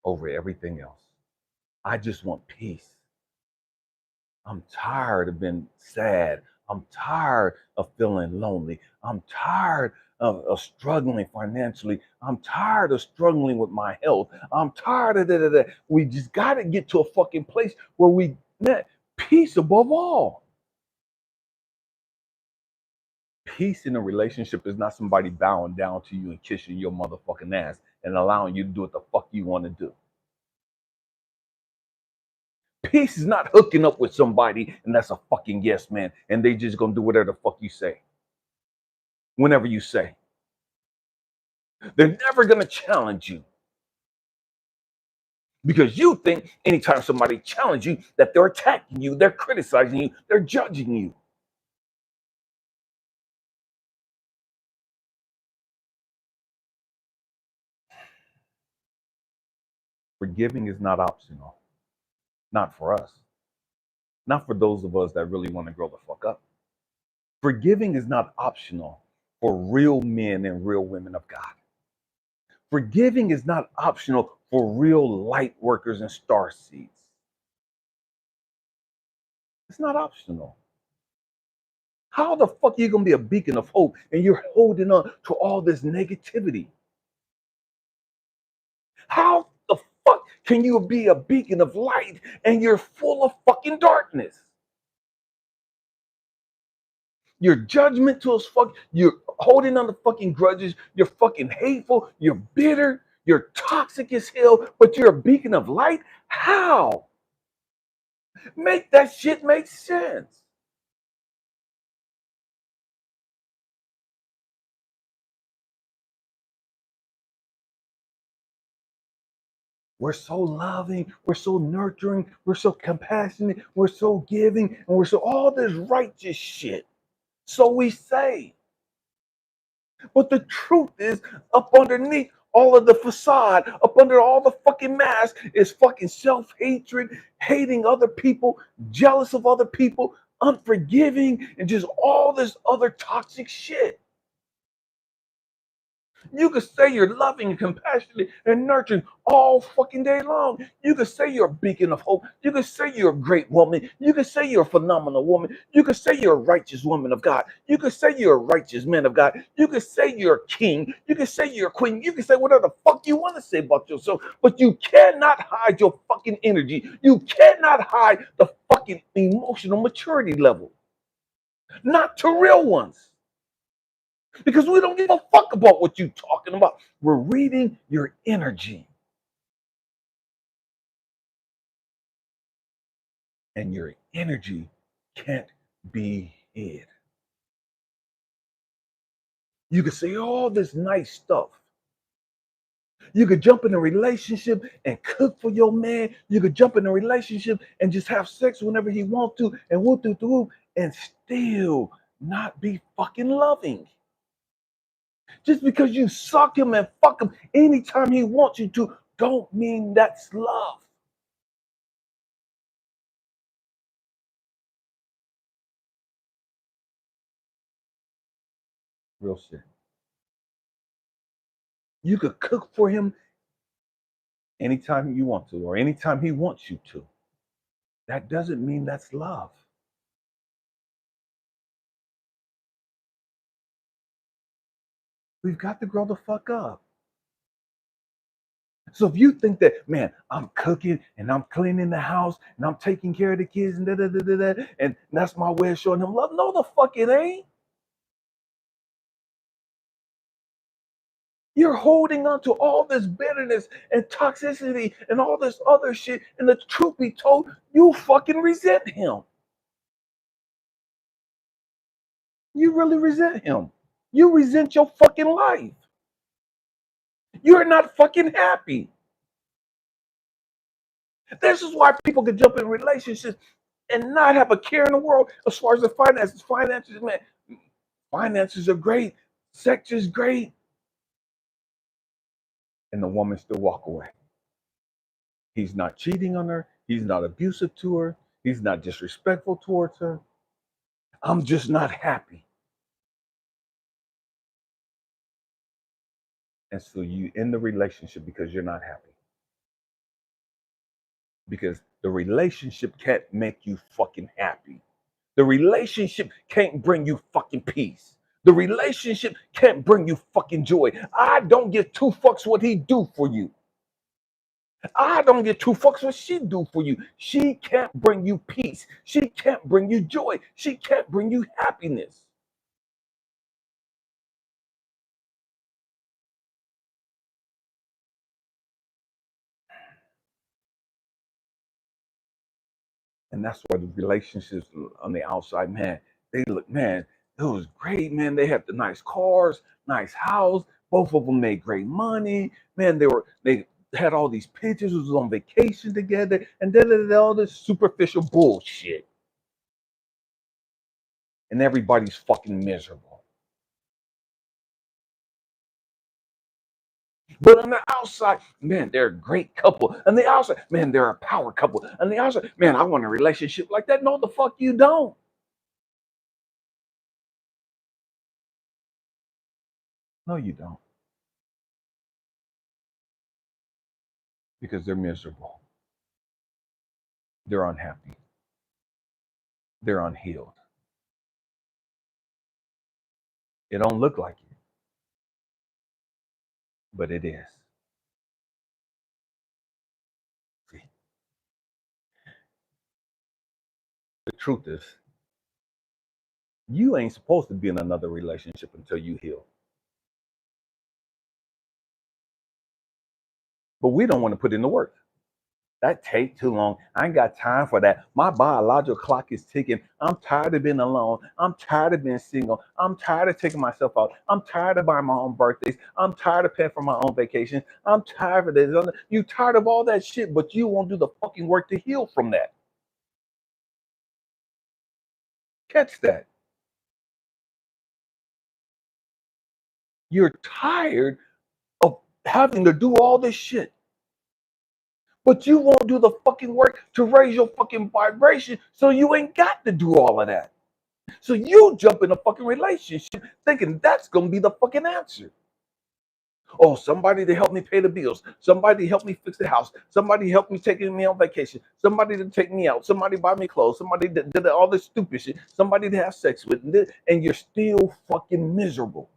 over everything else. I just want peace. I'm tired of being sad. I'm tired of feeling lonely. I'm tired of struggling financially. I'm tired of struggling with my health. I'm tired of that. We just got to get to a fucking place where we net peace above all. Peace in a relationship is not somebody bowing down to you and kissing your motherfucking ass and allowing you to do what the fuck you want to do. Peace is not hooking up with somebody and that's a fucking yes man and they just gonna do whatever the fuck you say. Whenever you say. They're never gonna challenge you. Because you think anytime somebody challenges you that they're attacking you, they're criticizing you, they're judging you. Forgiving is not optional. Not for us. Not for those of us that really want to grow the fuck up. Forgiving is not optional for real men and real women of God. Forgiving is not optional for real light workers and star seeds. It's not optional. How the fuck are you gonna be a beacon of hope and you're holding on to all this negativity? How the fuck can you be a beacon of light and you're full of fucking darkness? You're judgmental as fuck. You're holding on to fucking grudges. You're fucking hateful. You're bitter. You're toxic as hell, but you're a beacon of light? How? Make that shit make sense. We're so loving, we're so nurturing, we're so compassionate, we're so giving, and we're so all this righteous shit. So we say. But the truth is, up underneath all of the facade, up under all the fucking mask, is fucking self hatred, hating other people, jealous of other people, unforgiving, and just all this other toxic shit. You could say you're loving and compassionate and nurturing all fucking day long. You could say you're a beacon of hope. You could say you're a great woman. You could say you're a phenomenal woman. You could say you're a righteous woman of God. You could say you're a righteous man of God. You could say you're a king. You could say you're a queen. You could say whatever the fuck you want to say about yourself, but you cannot hide your fucking energy. You cannot hide the fucking emotional maturity level. Not to real ones. Because we don't give a fuck about what you're talking about. We're reading your energy. And your energy can't be hid. You could say all this nice stuff. You could jump in a relationship and cook for your man. You could jump in a relationship and just have sex whenever he wants to and whoop through whoop and still not be fucking loving. Just because you suck him and fuck him anytime he wants you to, don't mean that's love. Real shit. You could cook for him anytime you want to, or anytime he wants you to. That doesn't mean that's love. We've got to grow the fuck up. So if you think that, man, I'm cooking and I'm cleaning the house and I'm taking care of the kids and and that's my way of showing him love. No, the fuck it ain't. You're holding on to all this bitterness and toxicity and all this other shit. And the truth be told, you fucking resent him. You really resent him. You resent your fucking life. You're not fucking happy. This is why people can jump in relationships and not have a care in the world as far as the finances. Finances, man, finances are great. Sex is great. And the woman still walk away. He's not cheating on her. He's not abusive to her. He's not disrespectful towards her. I'm just not happy. And so you end the relationship because you're not happy. Because the relationship can't make you fucking happy. The relationship can't bring you fucking peace. The relationship can't bring you fucking joy. I don't give two fucks what he do for you. I don't give two fucks what she do for you. She can't bring you peace. She can't bring you joy. She can't bring you happiness. And that's why the relationships on the outside, man, they look, man, it was great, man. They had the nice cars, nice house. Both of them made great money. Man, they had all these pictures, was on vacation together, and then all this superficial bullshit. And everybody's fucking miserable. But on the outside, man, they're a great couple. On the outside, man, they're a power couple. On the outside, man, I want a relationship like that. No, the fuck you don't. No, you don't. Because they're miserable. They're unhappy. They're unhealed. It don't look like it, but it is. See, the truth is, you ain't supposed to be in another relationship until you heal. But we don't want to put in the work. That take too long. I ain't got time for that. My biological clock is ticking. I'm tired of being alone. I'm tired of being single. I'm tired of taking myself out. I'm tired of buying my own birthdays. I'm tired of paying for my own vacation. I'm tired of this. You tired of all that shit, but you won't do the fucking work to heal from that. Catch that. You're tired of having to do all this shit, but you won't do the fucking work to raise your fucking vibration, so you ain't got to do all of that. So you jump in a fucking relationship thinking that's gonna be the fucking answer. Oh, somebody to help me pay the bills. Somebody to help me fix the house. Somebody help me taking me on vacation. Somebody to take me out. Somebody buy me clothes. Somebody that did all this stupid shit. Somebody to have sex with. And you're still fucking miserable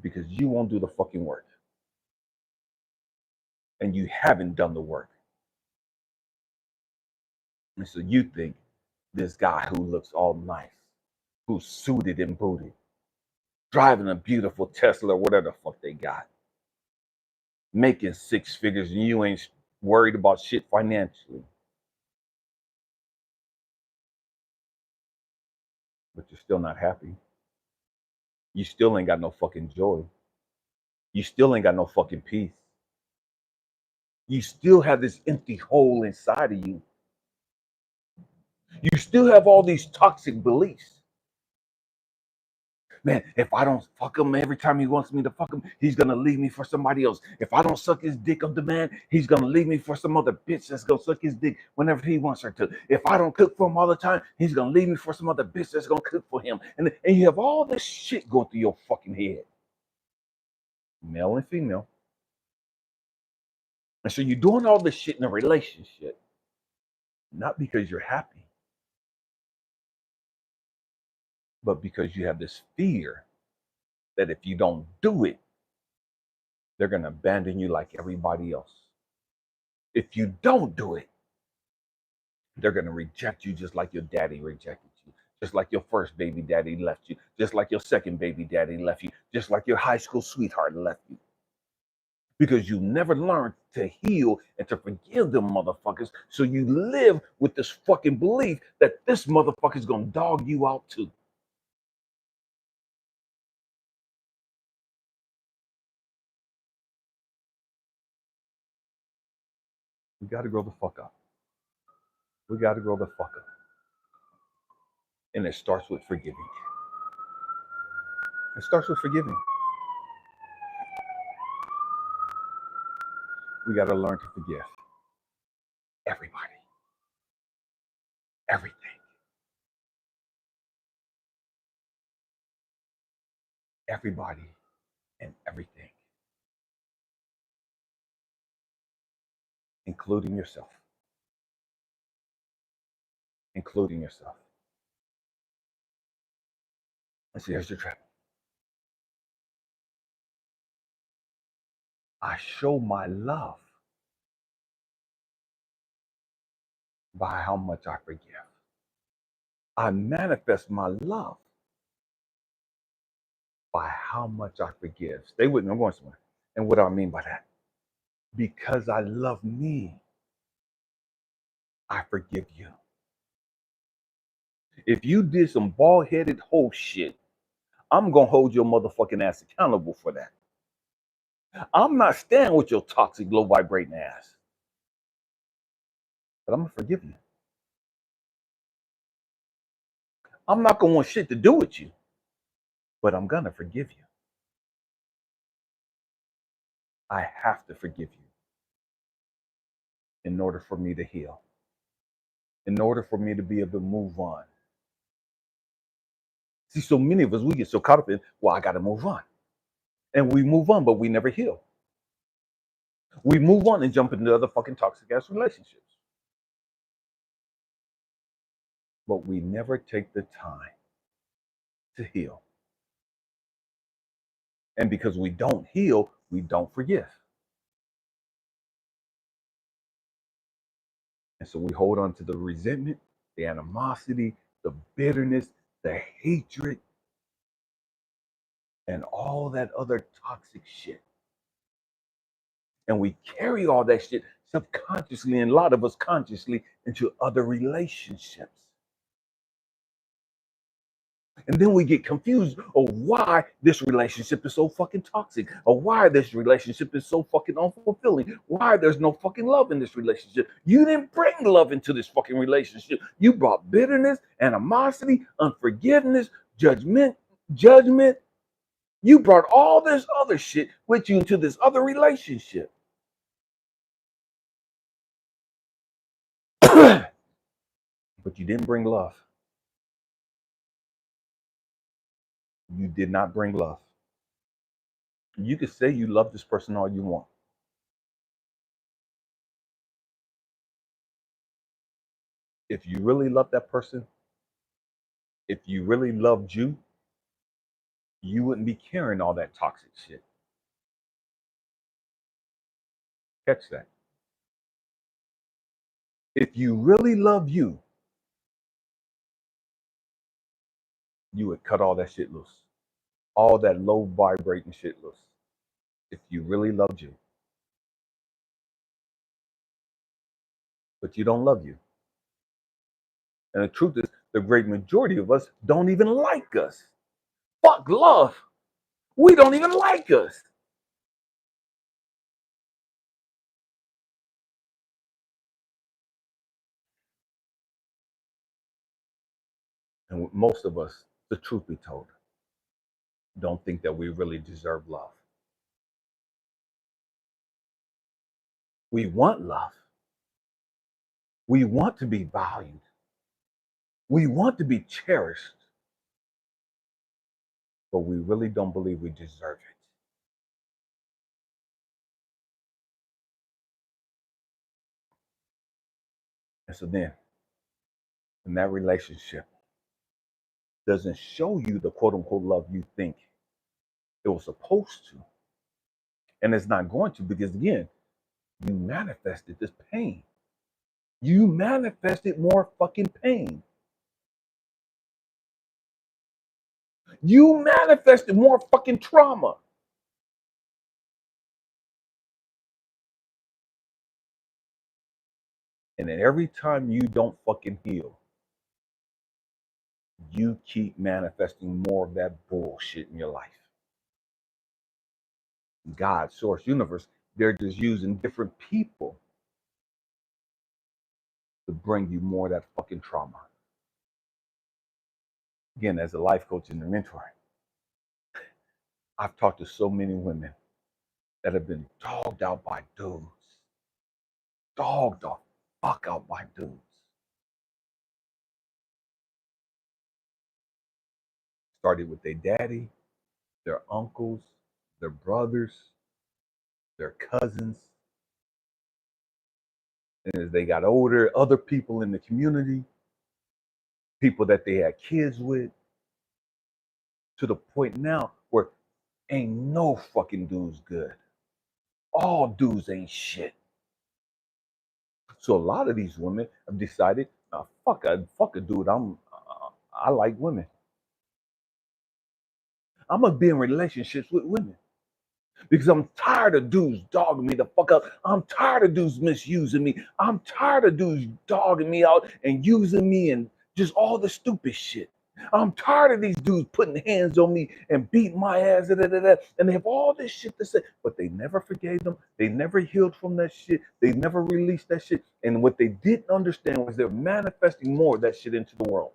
because you won't do the fucking work. And you haven't done the work. And so you think this guy who looks all nice, who's suited and booted, driving a beautiful Tesla or whatever the fuck they got, making six figures, and you ain't worried about shit financially. But you're still not happy. You still ain't got no fucking joy. You still ain't got no fucking peace. You still have this empty hole inside of you. You still have all these toxic beliefs. Man, if I don't fuck him every time he wants me to fuck him, he's gonna leave me for somebody else. If I don't suck his dick on demand, he's gonna leave me for some other bitch that's gonna suck his dick whenever he wants her to. If I don't cook for him all the time, he's gonna leave me for some other bitch that's gonna cook for him. And you have all this shit going through your fucking head, male and female. And so you're doing all this shit in a relationship, not because you're happy, but because you have this fear that if you don't do it, they're gonna abandon you like everybody else. If you don't do it, they're going to reject you just like your daddy rejected you. Just like your first baby daddy left you, just like your second baby daddy left you, just like your high school sweetheart left you. Because you never learned to heal and to forgive them motherfuckers. So you live with this fucking belief that this motherfucker's gonna dog you out too. We gotta grow the fuck up. We gotta grow the fuck up. And it starts with forgiving. It starts with forgiving. We gotta learn to forgive everybody, everything, everybody, and everything, including yourself. Including yourself. And see, here's the trap. I show my love by how much I forgive. I manifest my love by how much I forgive. Stay with me, I'm going somewhere. And what do I mean by that? Because I love me, I forgive you. If you did some bald-headed whole shit, I'm gonna hold your motherfucking ass accountable for that. I'm not standing with your toxic, low vibrating ass. But I'm gonna forgive you. I'm not gonna want shit to do with you, but I'm gonna forgive you. I have to forgive you in order for me to heal, in order for me to be able to move on. See, so many of us, we get so caught up in, well, I gotta move on. And we move on, but we never heal. We move on and jump into other fucking toxic ass relationships. But we never take the time to heal. And because we don't heal, we don't forgive. And so we hold on to the resentment, the animosity, the bitterness, the hatred, and all that other toxic shit. And we carry all that shit subconsciously, and a lot of us consciously, into other relationships. And then we get confused of why this relationship is so fucking toxic, or why this relationship is so fucking unfulfilling, why there's no fucking love in this relationship. You didn't bring love into this fucking relationship. You brought bitterness, animosity, unforgiveness, judgment. You brought all this other shit with you into this other relationship. But you didn't bring love. You did not bring love. You could say you love this person all you want. If you really love that person, if you really loved you, you wouldn't be carrying all that toxic shit. Catch that. If you really love you, you would cut all that shit loose. All that low vibrating shit loose. If you really loved you. But you don't love you. And the truth is, the great majority of us don't even like us. Fuck love. We don't even like us. And most of us, the truth be told, don't think that we really deserve love. We want love. We want to be valued. We want to be cherished. But we really don't believe we deserve it. And so then, when that relationship doesn't show you the quote unquote love you think it was supposed to, and it's not going to, because again, you manifested this pain. You manifested more fucking pain. You manifested more fucking trauma. And then every time you don't fucking heal, you keep manifesting more of that bullshit in your life. God, source, universe, they're just using different people to bring you more of that fucking trauma. Again, as a life coach and a mentor, I've talked to so many women that have been dogged out by dudes. Dogged the fuck out by dudes. Started with their daddy, their uncles, their brothers, their cousins. And as they got older, other people in the community, people that they had kids with, to the point now where ain't no fucking dudes good. All dudes ain't shit. So a lot of these women have decided, fuck a dude. I like women. I'm gonna be in relationships with women because I'm tired of dudes dogging me the fuck up. I'm tired of dudes misusing me. I'm tired of dudes dogging me out and using me and just all the stupid shit. I'm tired of these dudes putting hands on me and beating my ass, and they have all this shit to say, but they never forgave them. They never healed from that shit. They never released that shit. And what they didn't understand was they're manifesting more of that shit into the world.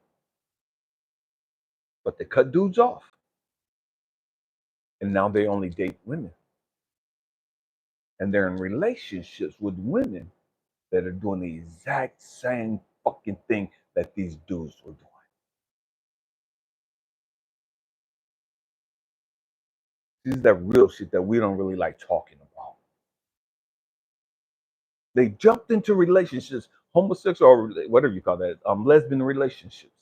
But they cut dudes off. And now they only date women. And they're in relationships with women that are doing the exact same fucking thing that these dudes were doing. This is that real shit that we don't really like talking about. They jumped into relationships, homosexual or whatever you call that, lesbian relationships,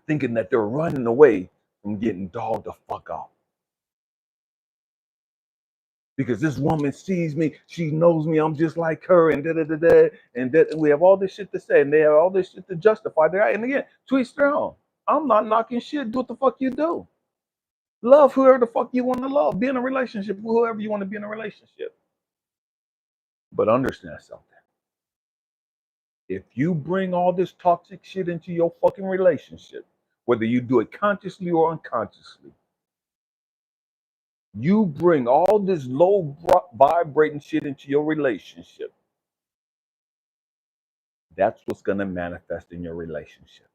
thinking that they're running away from getting dogged the fuck out. Because this woman sees me, she knows me, I'm just like her, and and that, and we have all this shit to say, and they have all this shit to justify their. And again, to each their own. I'm not knocking shit. Do what the fuck you do. Love whoever the fuck you want to love. Be in a relationship with whoever you want to be in a relationship. But understand something. If you bring all this toxic shit into your fucking relationship, whether you do it consciously or unconsciously, you bring all this low vibrating shit into your relationship, that's what's going to manifest in your relationship.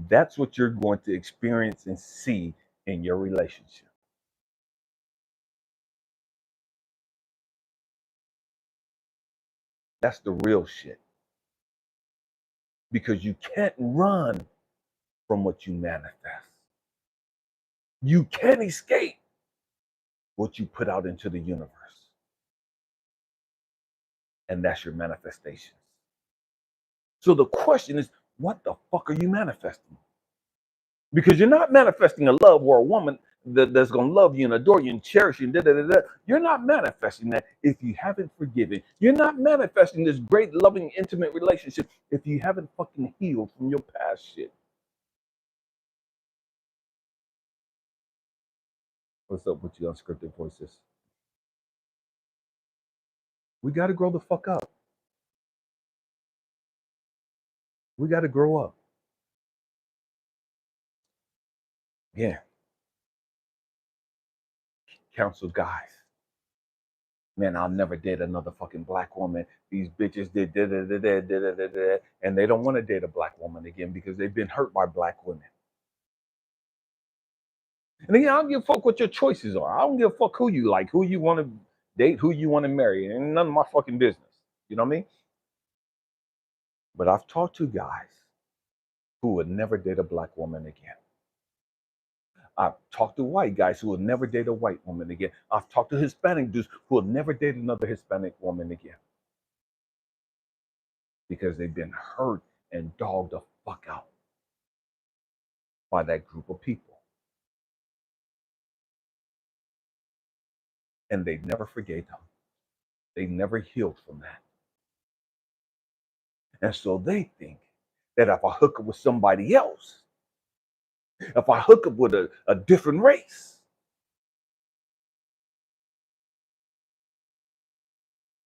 That's what you're going to experience and see in your relationship. That's the real shit. Because you can't run from what you manifest. You can't escape what you put out into the universe. And that's your manifestations. So the question is, what the fuck are you manifesting? Because you're not manifesting a love or a woman that's going to love you and adore you and cherish you. You're not manifesting that if you haven't forgiven. You're not manifesting this great, loving, intimate relationship if you haven't fucking healed from your past shit. What's up with you unscripted voices? We got to grow the fuck up. We got to grow up. Yeah. Counsel guys. Man, I'll never date another fucking black woman. These bitches did and they don't want to date a black woman again because they've been hurt by black women. And again, I don't give a fuck what your choices are. I don't give a fuck who you like, who you want to date, who you want to marry. And none of my fucking business. You know what I mean? But I've talked to guys who would never date a black woman again. I've talked to white guys who will never date a white woman again. I've talked to Hispanic dudes who will never date another Hispanic woman again. Because they've been hurt and dogged the fuck out by that group of people. And they never forgave them. They never healed from that. And so they think that if I hook up with somebody else, If I hook up with a different race,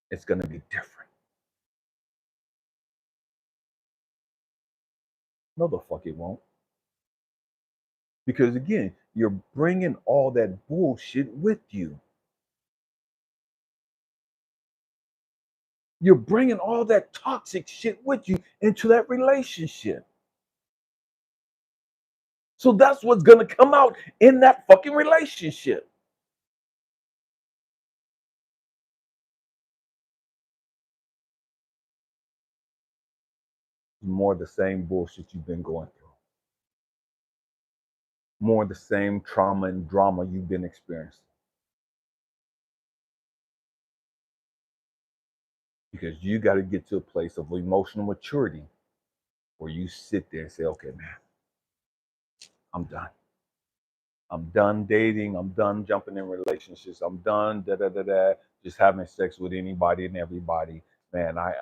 it's going to be different. No, the fuck it won't. Because again, you're bringing all that bullshit with you. You're bringing all that toxic shit with you into that relationship. So that's what's going to come out in that fucking relationship. More of the same bullshit you've been going through. More of the same trauma and drama you've been experiencing. Because you got to get to a place of emotional maturity where you sit there and say, okay, man, I'm done. I'm done dating. I'm done jumping in relationships. I'm done just having sex with anybody and everybody. Man, I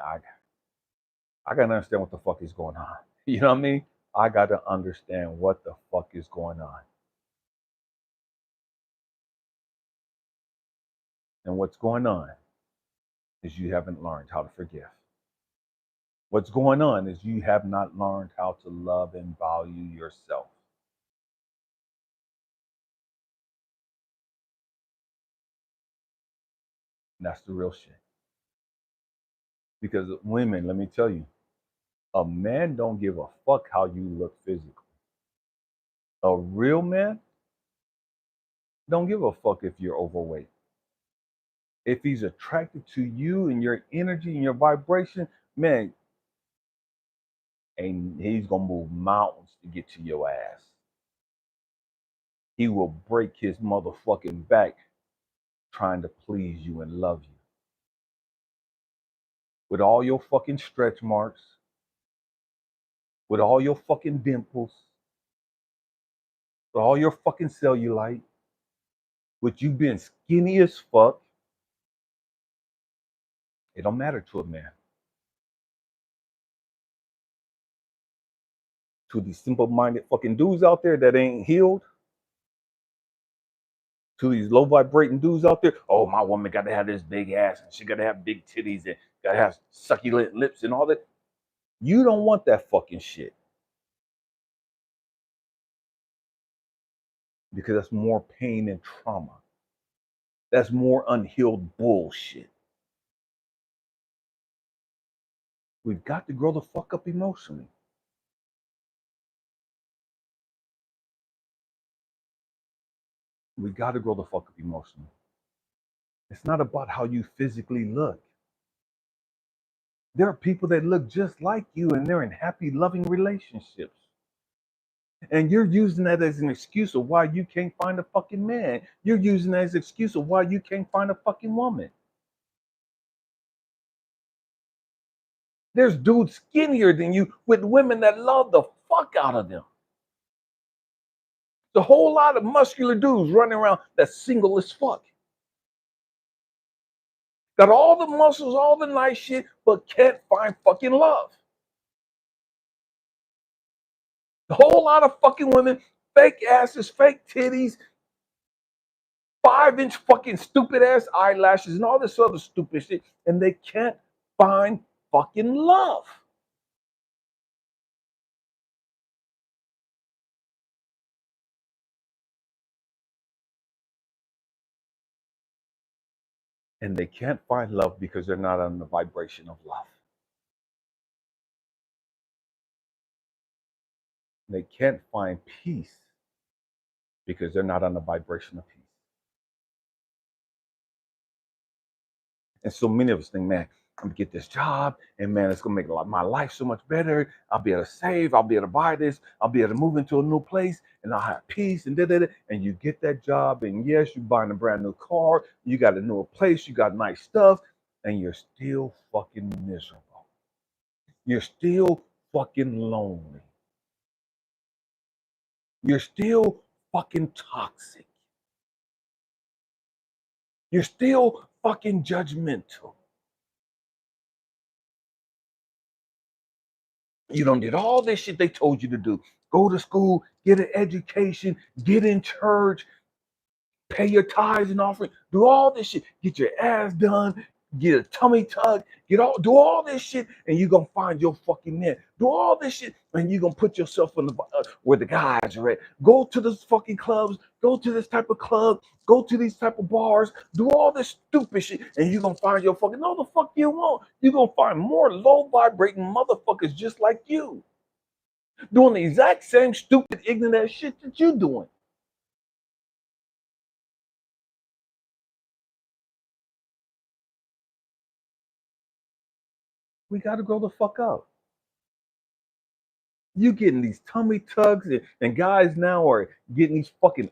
gotta understand what the fuck is going on. You know what I mean? I gotta understand what the fuck is going on. And what's going on is you haven't learned how to forgive. What's going on is you have not learned how to love and value yourself. And that's the real shit. Because women, let me tell you, a man don't give a fuck how you look physically. A real man don't give a fuck if you're overweight. If he's attracted to you and your energy and your vibration, man, and he's gonna move mountains to get to your ass. He will break his motherfucking back trying to please you and love you. With all your fucking stretch marks, with all your fucking dimples, with all your fucking cellulite, with you being skinny as fuck, it don't matter to a man. To these simple-minded fucking dudes out there that ain't healed, to these low vibrating dudes out there, oh, my woman got to have this big ass and she got to have big titties and got to have succulent lips and all that. You don't want that fucking shit. Because that's more pain and trauma. That's more unhealed bullshit. We've got to grow the fuck up emotionally. We got to grow the fuck up emotionally. It's not about how you physically look. There are people that look just like you and they're in happy, loving relationships. And you're using that as an excuse of why you can't find a fucking man. You're using that as an excuse of why you can't find a fucking woman. There's dudes skinnier than you with women that love the fuck out of them. The whole lot of muscular dudes running around that's single as fuck. Got all the muscles, all the nice shit, but can't find fucking love. The whole lot of fucking women, fake asses, fake titties, 5-inch fucking stupid ass eyelashes, and all this other stupid shit, and they can't find fucking love. And they can't find love because they're not on the vibration of love. They can't find peace because they're not on the vibration of peace. And so many of us think, man, I'm gonna get this job, and man, it's gonna make my life so much better. I'll be able to save, I'll be able to buy this, I'll be able to move into a new place, and I'll have peace and da. And you get that job, and yes, you're buying a brand new car, you got a newer place, you got nice stuff, and you're still fucking miserable. You're still fucking lonely. You're still fucking toxic. You're still fucking judgmental. You done did all this shit they told you to do. go to school, get an education, get in church, pay your tithes and offering, do all this shit, get your ass done, get a tummy tuck, do all this shit, and you're gonna find your fucking man. Do all this shit, and you're gonna put yourself in the where the guys are at. Go to this fucking clubs, go to this type of club, go to these type of bars, do all this stupid shit, and you're gonna find your fucking no the fuck you won't. You're gonna find more low vibrating motherfuckers just like you, doing the exact same stupid, ignorant ass shit that you're doing. We gotta grow the fuck up. You getting these tummy tucks, and guys now are getting these fucking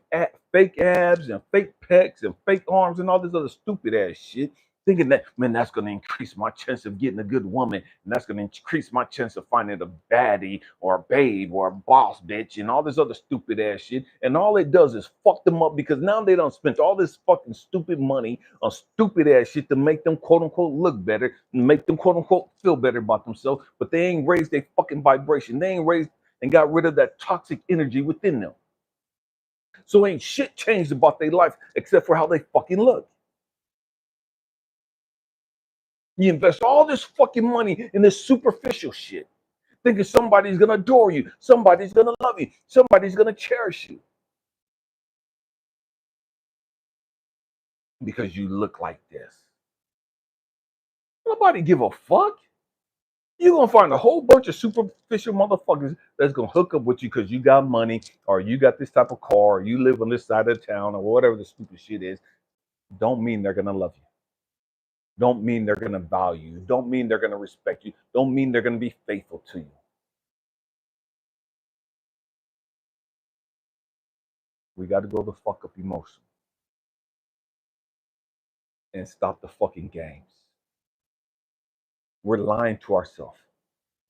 fake abs and fake pecs and fake arms and all this other stupid ass shit, thinking that, man, that's going to increase my chance of getting a good woman, and that's going to increase my chance of finding a baddie or a babe or a boss bitch and all this other stupid ass shit. And all it does is fuck them up, because now they don't spend all this fucking stupid money on stupid ass shit to make them quote unquote look better, and make them quote unquote feel better about themselves, but they ain't raised their fucking vibration. They ain't raised and got rid of that toxic energy within them. So ain't shit changed about their life except for how they fucking look. You invest all this fucking money in this superficial shit, thinking somebody's gonna adore you, somebody's gonna love you, somebody's gonna cherish you, because you look like this. Nobody give a fuck. You're gonna find a whole bunch of superficial motherfuckers that's gonna hook up with you because you got money, or you got this type of car, or you live on this side of town, or whatever the stupid shit is. Don't mean they're gonna love you. Don't mean they're gonna value you. Don't mean they're gonna respect you. Don't mean they're gonna be faithful to you. We got to grow the fuck up emotion and stop the fucking games. We're lying to ourselves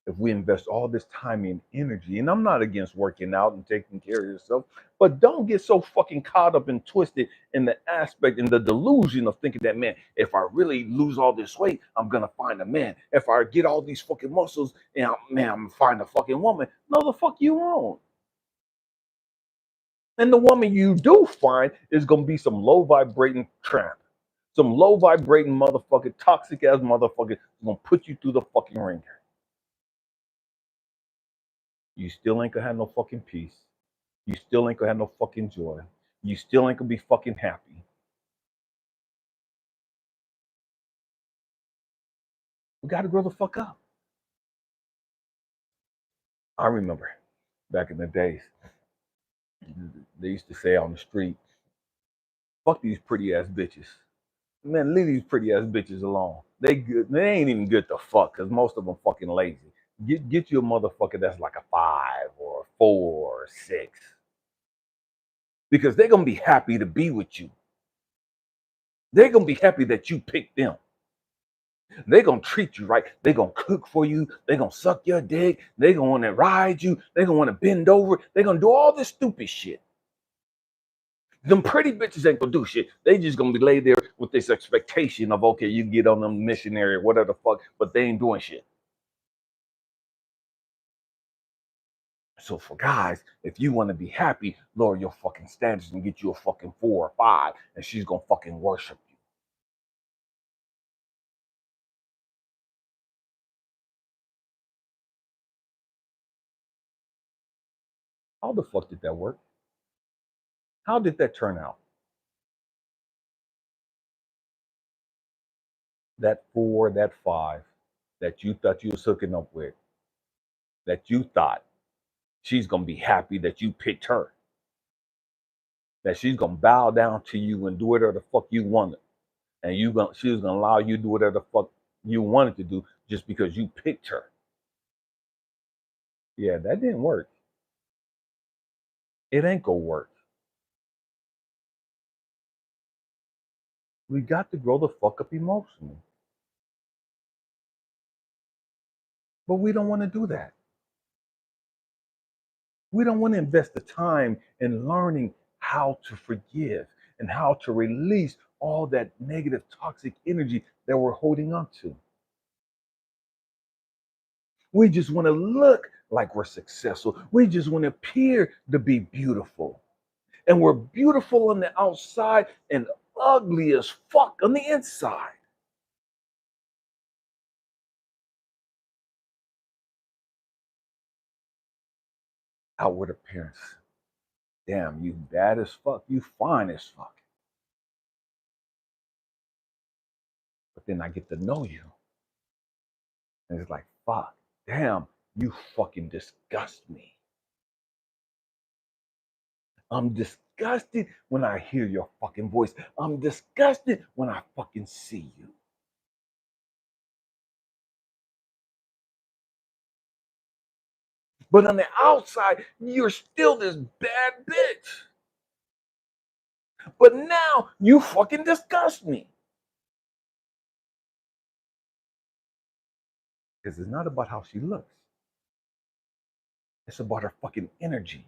if we invest all this time and energy. And I'm not against working out and taking care of yourself, but don't get so fucking caught up and twisted in the aspect and the delusion of thinking that, man, if I really lose all this weight, I'm gonna find a man. If I get all these fucking muscles, and man, I'm gonna find a fucking woman. No, the fuck you won't. And the woman you do find is gonna be some low vibrating tramp, some low vibrating motherfucker, toxic ass motherfucker gonna put you through the fucking ringer. You still ain't gonna have no fucking peace. You still ain't gonna have no fucking joy. You still ain't gonna be fucking happy. We gotta grow the fuck up. I remember back in the days, they used to say on the street, fuck these pretty ass bitches. Man, leave these pretty ass bitches alone. They good. They ain't even good to fuck, because most of them fucking lazy. Get you a motherfucker that's like a 5 or a 4 or a 6, because they're gonna be happy to be with you. They're gonna be happy that you picked them. They're gonna treat you right. They're gonna cook for you. They're gonna suck your dick. They're gonna want to ride you. They're gonna want to bend over. They're gonna do all this stupid shit. Them pretty bitches ain't gonna do shit. They just gonna be laid there with this expectation of, okay, you get on them missionary or whatever the fuck, but they ain't doing shit. So for guys, if you want to be happy, lower your fucking standards and get you a fucking 4 or 5, and she's gonna fucking worship you. How the fuck did that work? How did that turn out? That 4, that 5 that you thought you was hooking up with, that you thought she's gonna be happy that you picked her, that she's gonna bow down to you and do whatever the fuck you wanted, and she was gonna allow you to do whatever the fuck you wanted to do just because you picked her. Yeah, that didn't work. It ain't gonna work. We got to grow the fuck up emotionally, but we don't want to do that. We don't want to invest the time in learning how to forgive and how to release all that negative, toxic energy that we're holding on to. We just want to look like we're successful. We just want to appear to be beautiful. And we're beautiful on the outside and ugly as fuck on the inside. Outward appearance. Damn, you bad as fuck. You fine as fuck. But then I get to know you. And it's like, fuck, damn, you fucking disgust me. I'm disgusted when I hear your fucking voice. I'm disgusted when I fucking see you. But on the outside, you're still this bad bitch. But now you fucking disgust me. Because it's not about how she looks. It's about her fucking energy.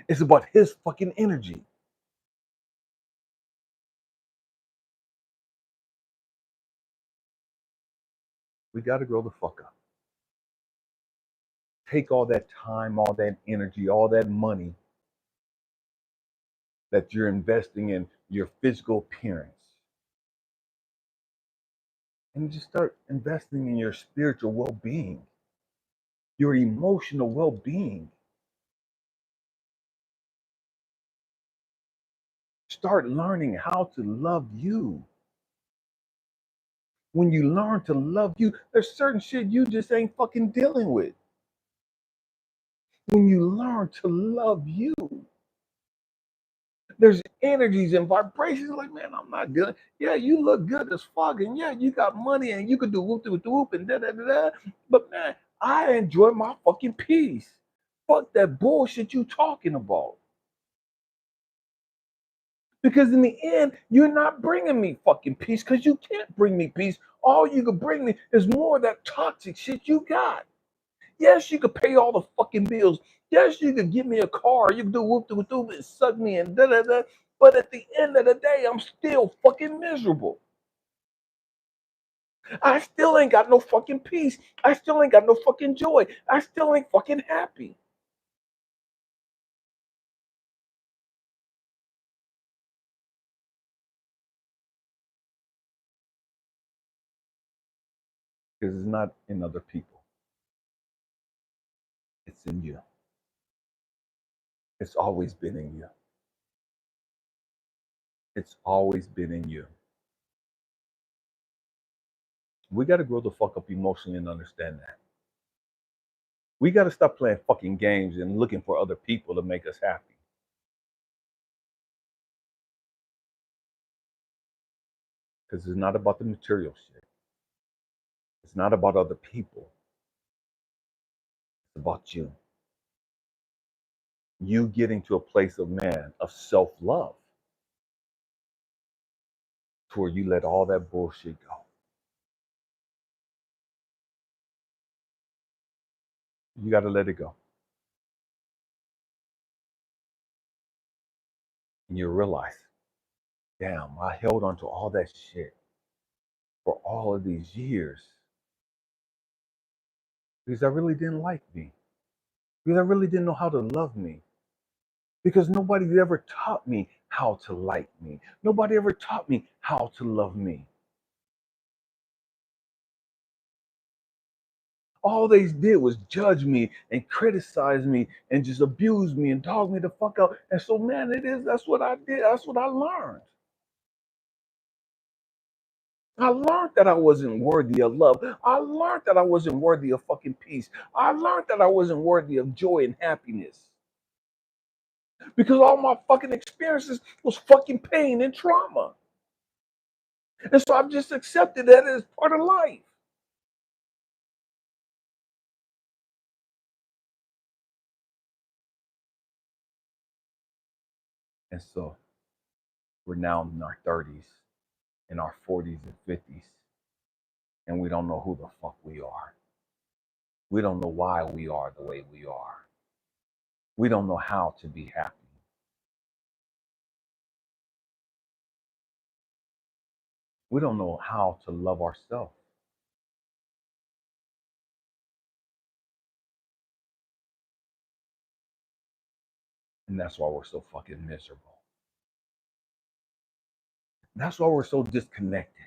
It's about his fucking energy. We got to grow the fuck up. Take all that time, all that energy, all that money that you're investing in your physical appearance and just start investing in your spiritual well being, your emotional well being. Start learning how to love you. When you learn to love you, there's certain shit you just ain't fucking dealing with. When you learn to love you, there's energies and vibrations like, man, I'm not good. Yeah, you look good as fuck, and yeah, you got money and you could do whoop whoop whoop and da da da da. But man, I enjoy my fucking peace. Fuck that bullshit you talking about. Because in the end, you're not bringing me fucking peace because you can't bring me peace. All you can bring me is more of that toxic shit you got. Yes, you could pay all the fucking bills. Yes, you could give me a car. You could do whoop de whoop and suck me and da da da. But at the end of the day, I'm still fucking miserable. I still ain't got no fucking peace. I still ain't got no fucking joy. I still ain't fucking happy. Because it's not in other people. It's in you. It's always been in you. It's always been in you. We got to grow the fuck up emotionally and understand that. We got to stop playing fucking games and looking for other people to make us happy. Because it's not about the material shit. It's not about other people. It's about you. You getting to a place of man, of self love, to where you let all that bullshit go. You got to let it go. And you realize, damn, I held on to all that shit for all of these years because I really didn't like me, because I really didn't know how to love me, because nobody ever taught me how to like me. Nobody ever taught me how to love me. All they did was judge me and criticize me and just abuse me and dog me the fuck out. And so, man, that's what I did. That's what I learned. I learned that I wasn't worthy of love. I learned that I wasn't worthy of fucking peace. I learned that I wasn't worthy of joy and happiness. Because all my fucking experiences was fucking pain and trauma. And so I've just accepted that as part of life. And so we're now in our 30s, in our 40s and 50s, and we don't know who the fuck we are. We don't know why we are the way we are. We don't know how to be happy. We don't know how to love ourselves. And that's why we're so fucking miserable. That's why we're so disconnected.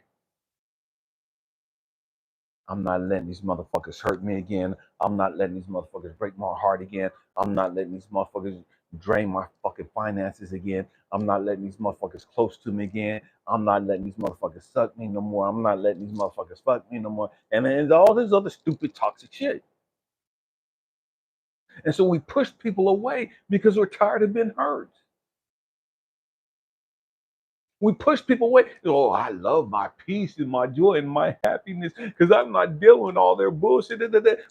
I'm not letting these motherfuckers hurt me again. I'm not letting these motherfuckers break my heart again. I'm not letting these motherfuckers drain my fucking finances again. I'm not letting these motherfuckers close to me again. I'm not letting these motherfuckers suck me no more. I'm not letting these motherfuckers fuck me no more. And all this other stupid toxic shit. And so we push people away because we're tired of being hurt. We push people away. Oh, I love my peace and my joy and my happiness because I'm not dealing with all their bullshit.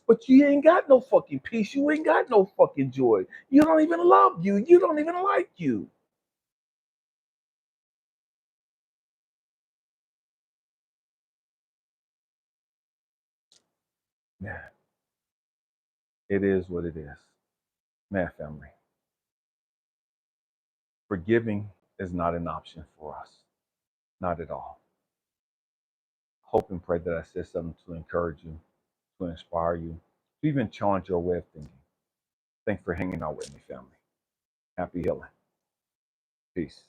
But you ain't got no fucking peace. You ain't got no fucking joy. You don't even love you. You don't even like you. Man, it is what it is. Man, family, forgiving is not an option for us. Not at all. Hope and pray that I said something to encourage you, to inspire you, to even challenge your way of thinking. Thanks for hanging out with me, family. Happy healing. Peace.